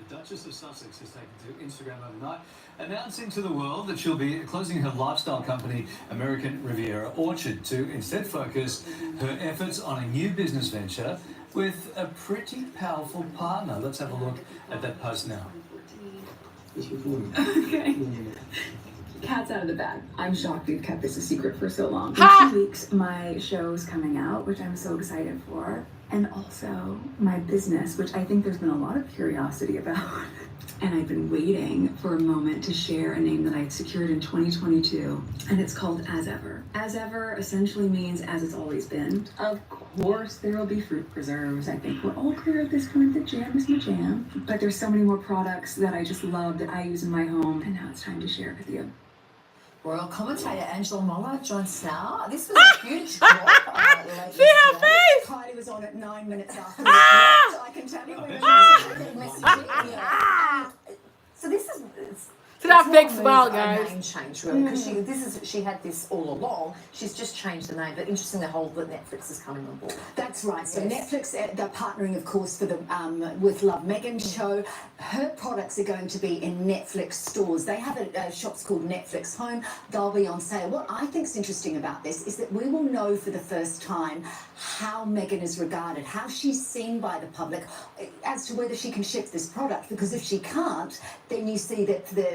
The Duchess of Sussex has taken to Instagram overnight, announcing to the world that she'll be closing her lifestyle company, American Riviera Orchard, to instead focus her efforts on a new business venture with a pretty powerful partner. Let's have a look at that post now. Okay. Cat's out of the bag. I'm shocked we've kept this a secret for so long. In 2 weeks, my show's coming out, which I'm so excited for. And also my business, which I think there's been a lot of curiosity about. And I've been waiting for a moment to share a name that I secured in 2022. And it's called As Ever. As Ever essentially means as it's always been. Of course, there will be fruit preserves. I think we're all clear at this point that jam is my jam. But there's so many more products that I just love that I use in my home. And now it's time to share it with you. Royal commentator Angela Moller joins now. This was a huge drop. See her face! Kylie was on at 9 minutes after this, so I can tell you. So this is... See that fake smile, guys. Name change, really, because she had this all along. She's just changed the name, but interesting the whole that Netflix is coming on board. That's right. So Yes. Netflix, they're partnering, of course, for the with Love Megan show. Her products are going to be in Netflix stores. They have a shops called Netflix Home. They'll be on sale. What I think is interesting about this is that we will know for the first time how Megan is regarded, how she's seen by the public, as to whether she can ship this product. Because if she can't, then you see that the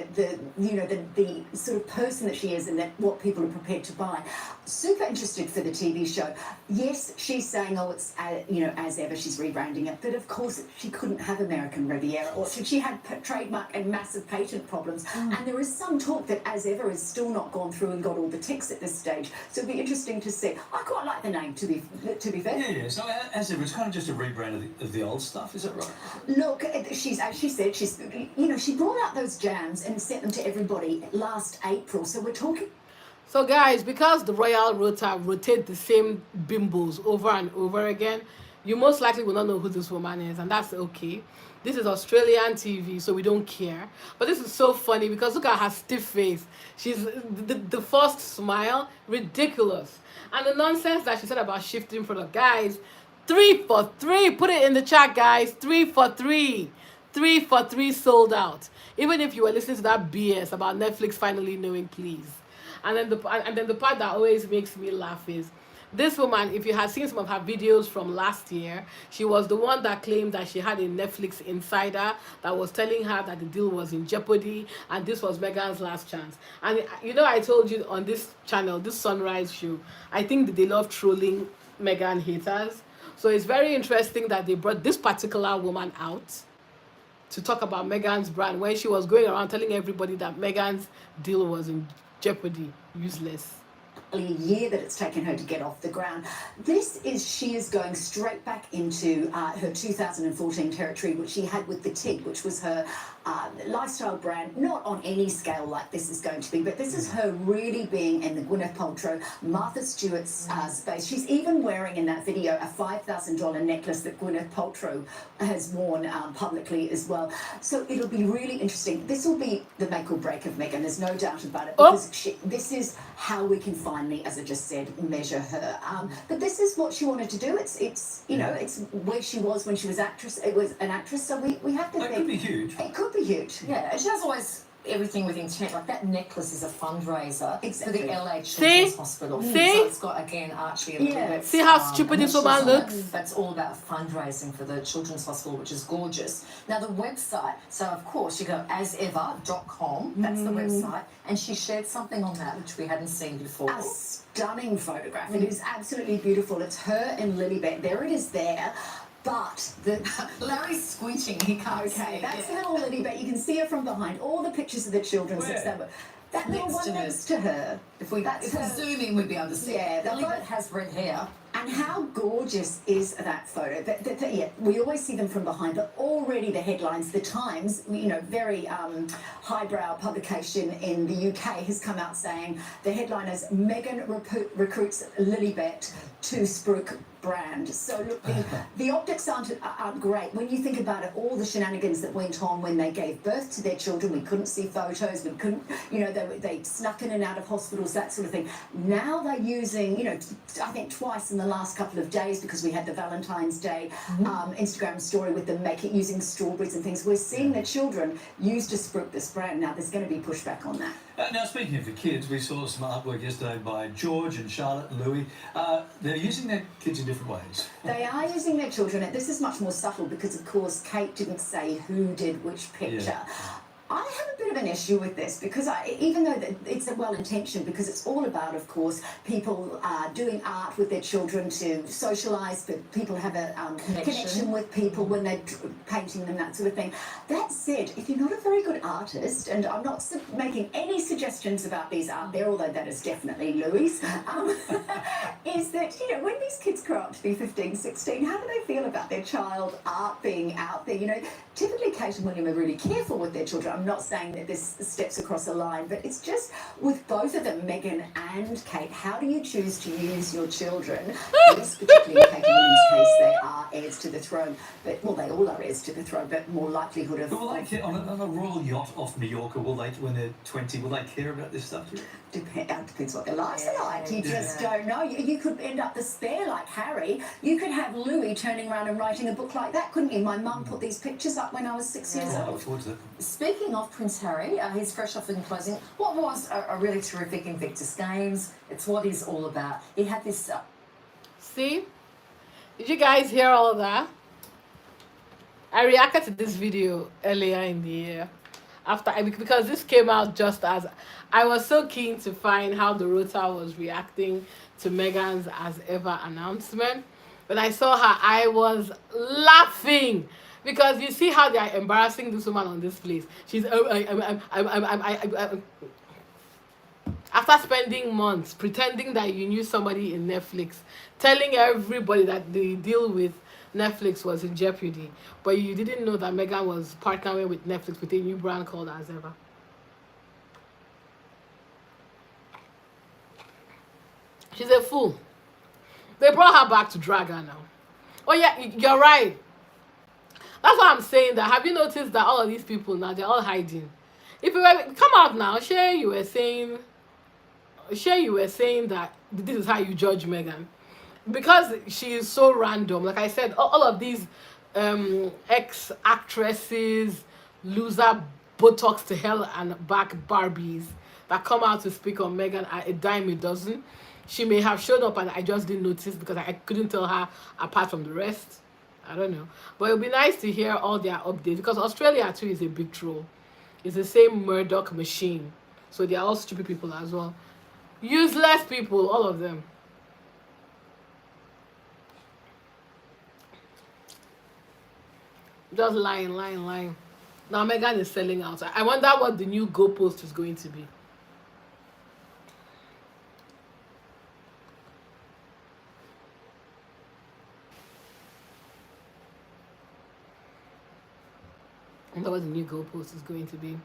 sort of person that she is and that what people are prepared to buy. Super interested for the TV show. Yes, she's saying, oh, it's as ever, she's rebranding it, but of course she couldn't have American Riviera Orchard. She had trademark and massive patent problems, and there is some talk that As Ever has still not gone through and got all the ticks at this stage. So it'll be interesting to see. I quite like the name, to be fair. Yeah. So As Ever, it's kind of just a rebrand of the old stuff. Is that right? Look, as she said, she brought out those jams and sent them to everybody last April. So we're talking. So guys, because the Royal Rota rotate the same bimbos over and over again, you most likely will not know who this woman is, and that's okay. This is Australian TV, so we don't care. But this is so funny because look at her stiff face. She's the first smile, ridiculous. And the nonsense that she said about shifting product. Guys, 3 for 3. Put it in the chat, guys. 3 for 3. 3 for 3 sold out. Even if you were listening to that BS about Netflix finally knowing, please. And then the part that always makes me laugh is this woman, if you had seen some of her videos from last year, she was the one that claimed that she had a Netflix insider that was telling her that the deal was in jeopardy and this was Megan's last chance. And I told you on this channel, this Sunrise show, I think that they love trolling Megan haters. So it's very interesting that they brought this particular woman out to talk about Megan's brand when she was going around telling everybody that Megan's deal was in jeopardy. Useless. a year that it's taken her to get off the ground. She is going straight back into her 2014 territory, which she had with the TIG, which was her lifestyle brand, not on any scale like this is going to be, but this is her really being in the Gwyneth Paltrow, Martha Stewart's space. She's even wearing in that video a $5,000 necklace that Gwyneth Paltrow has worn publicly as well. So it'll be really interesting. This will be the make or break of Meghan, there's no doubt about it, because this is how we can finally, as I just said, measure her. But this is what she wanted to do. It's you know, it's where she was when she was an actress, so we have to think. It could be huge. It could be huge. Yeah, and she has always everything with intent. Like that necklace is a fundraiser for the LA See? Children's Hospital. See? So it's got, again, Archie a little bit. See how stupid this woman looks? That's all about fundraising for the Children's Hospital, which is gorgeous. Now, the website, so of course, you go asever.com, that's the website, and she shared something on that which we hadn't seen before. A stunning photograph. It is absolutely beautiful. It's her and Lilibet. There it is there. But Larry's squinching, he can't see. Okay, that's little Lilibet. You can see her from behind. All the pictures of the children since they were. That little one next to her. If we zoom in, we'd be able to see. Yeah, Lilibet has red hair. And how gorgeous is that photo? Yeah, we always see them from behind, but already the headlines, the Times, you know, very highbrow publication in the UK has come out saying the headline is Meghan recruits Lilibet to Spruik brand. So look, the optics aren't great. When you think about it, all the shenanigans that went on when they gave birth to their children, we couldn't see photos, we couldn't, you know, they snuck in and out of hospitals, that sort of thing. Now they're using, you know, I think twice in the last couple of days, because we had the Valentine's Day Instagram story with them using strawberries and things. We're seeing the children use to Spruik this brand. Now there's going to be pushback on that. Now, speaking of the kids, we saw some artwork yesterday by George and Charlotte and Louis. They're using their kids in different ways. They are using their children. This is much more subtle because, of course, Kate didn't say who did which picture. Yeah. I have a bit of an issue with this because even though it's well-intentioned, because it's all about, of course, people doing art with their children to socialise, but people have a connection with people when they're painting them, that sort of thing. That said, if you're not a very good artist, and I'm not making any suggestions about these out there, although that is definitely Louis, is that, you know, when these kids grow up to be 15, 16, how do they feel about their child art being out there? You know, typically Kate and William are really careful with their children. I'm not saying that this steps across a line, but it's just with both of them, Meghan and Kate, how do you choose to use your children? Yes, particularly in Kate and William's case, they are heirs to the throne, but, well, they all are heirs to the throne, but more likelihood of... But will they care, on a royal yacht off Mallorca, will they, when they're 20, will they care about this stuff? Depends what their lives are like. You just don't know. You could end up the spare like Harry. You could have Louis turning around and writing a book like that, couldn't you? My mum put these pictures up when I was 6 years I old. look forward to it. Speaking of Prince Harry, he's fresh off in closing. What was a really terrific Invictus Games? It's what he's all about. He had this... See? Did you guys hear all that? I reacted to this video earlier in the year because this came out just as I was so keen to find how the Rota was reacting to Meghan's as ever announcement. When I saw her, I was laughing because you see how they are embarrassing this woman on this place. She's after spending months pretending that you knew somebody in Netflix, telling everybody that the deal with Netflix was in jeopardy, but you didn't know that Meghan was partnering with Netflix with a new brand called As Ever. She's a fool. They brought her back to drag her now. Oh yeah, you're right. That's why I'm saying that. Have you noticed that all of these people now, they're all hiding? If you were come out now, Shay, you were saying that this is how you judge Meghan. Because she is so random. Like I said, all of these ex-actresses, loser, Botox to hell and back Barbies that come out to speak on Meghan are a dime a dozen. She may have showed up and I just didn't notice because I couldn't tell her apart from the rest. I don't know. But it would be nice to hear all their updates because Australia too is a big troll. It's the same Murdoch machine. So they are all stupid people as well. Useless people, all of them. Just lying. Now Meghan is selling out. I wonder what the new goalpost is going to be. I wonder what the new goalpost is going to be.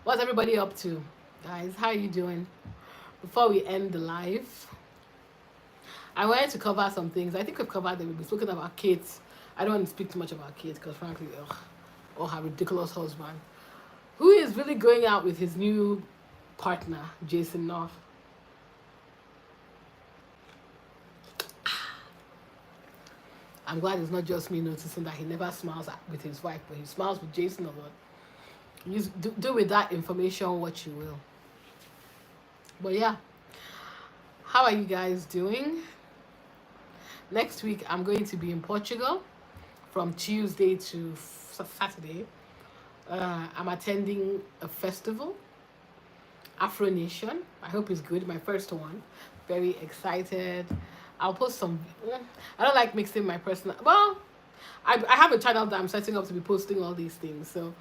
What's everybody up to, guys? How are you doing? Before we end the live, I wanted to cover some things. I think we've covered them. We've been speaking about kids. I don't want to speak too much about kids because, frankly, or her ridiculous husband, who is really going out with his new partner, Jason North. I'm glad it's not just me noticing that he never smiles with his wife, but he smiles with Jason a lot. You do with that information what you will. But yeah, how are you guys doing? Next week, I'm going to be in Portugal from Tuesday to Saturday. I'm attending a festival, Afro Nation. I hope it's good. My first one. Very excited. I'll post some. I don't like mixing my personal. Well, I have a channel that I'm setting up to be posting all these things. So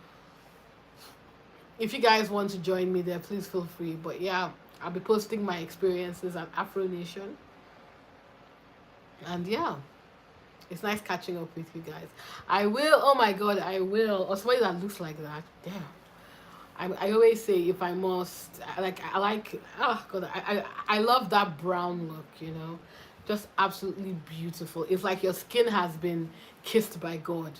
if you guys want to join me there, please feel free. But yeah, I'll be posting my experiences at Afro Nation. And yeah, it's nice catching up with you guys. I will. Oh my God, I will. Or somebody that looks like that. Damn. I always say if I must, oh God, I love that brown look, you know, just absolutely beautiful. It's like your skin has been kissed by God,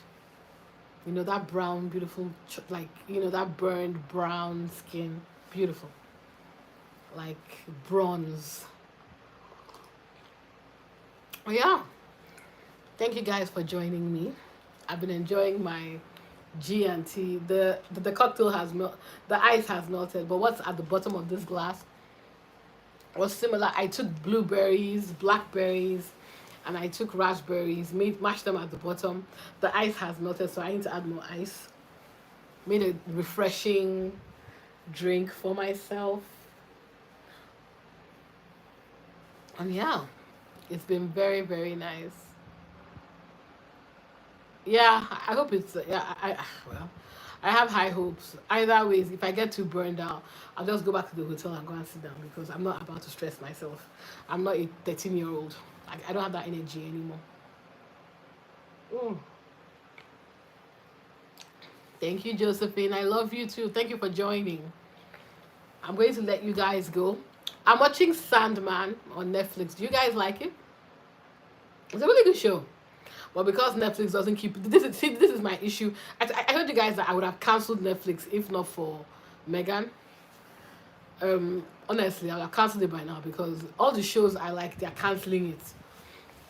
you know, that brown, beautiful, like, you know, that burned brown skin, beautiful, like bronze. Oh yeah, thank you guys for joining me. I've been enjoying my G&T. The cocktail has melted, the ice has melted, but what's at the bottom of this glass was similar. I took blueberries, blackberries, and I took raspberries, mashed them at the bottom. The ice has melted, so I need to add more ice. Made a refreshing drink for myself. And yeah, it's been very, very nice. Yeah, I hope it's well, I have high hopes. Either ways, if I get too burned out, I'll just go back to the hotel and go and sit down because I'm not about to stress myself. I'm not a 13-year-old. I don't have that energy anymore. Thank you, Josephine. I love you too. Thank you for joining. I'm going to let you guys go. I'm watching Sandman on Netflix. Do you guys like it? It's a really good show. But because Netflix doesn't keep this is my issue. I told you guys that I would have cancelled Netflix if not for Megan. Honestly, I would have cancelled it by now because all the shows I like, they're cancelling it.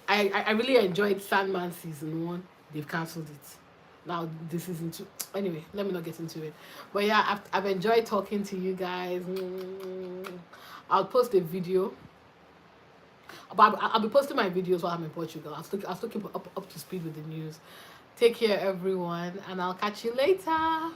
I really enjoyed Sandman season 1. They've cancelled it. Now this season 2. Anyway, let me not get into it. But yeah, I've enjoyed talking to you guys. I'll post a video. But I'll be posting my videos while I'm in Portugal. I'll still keep up to speed with the news. Take care, everyone, and I'll catch you later.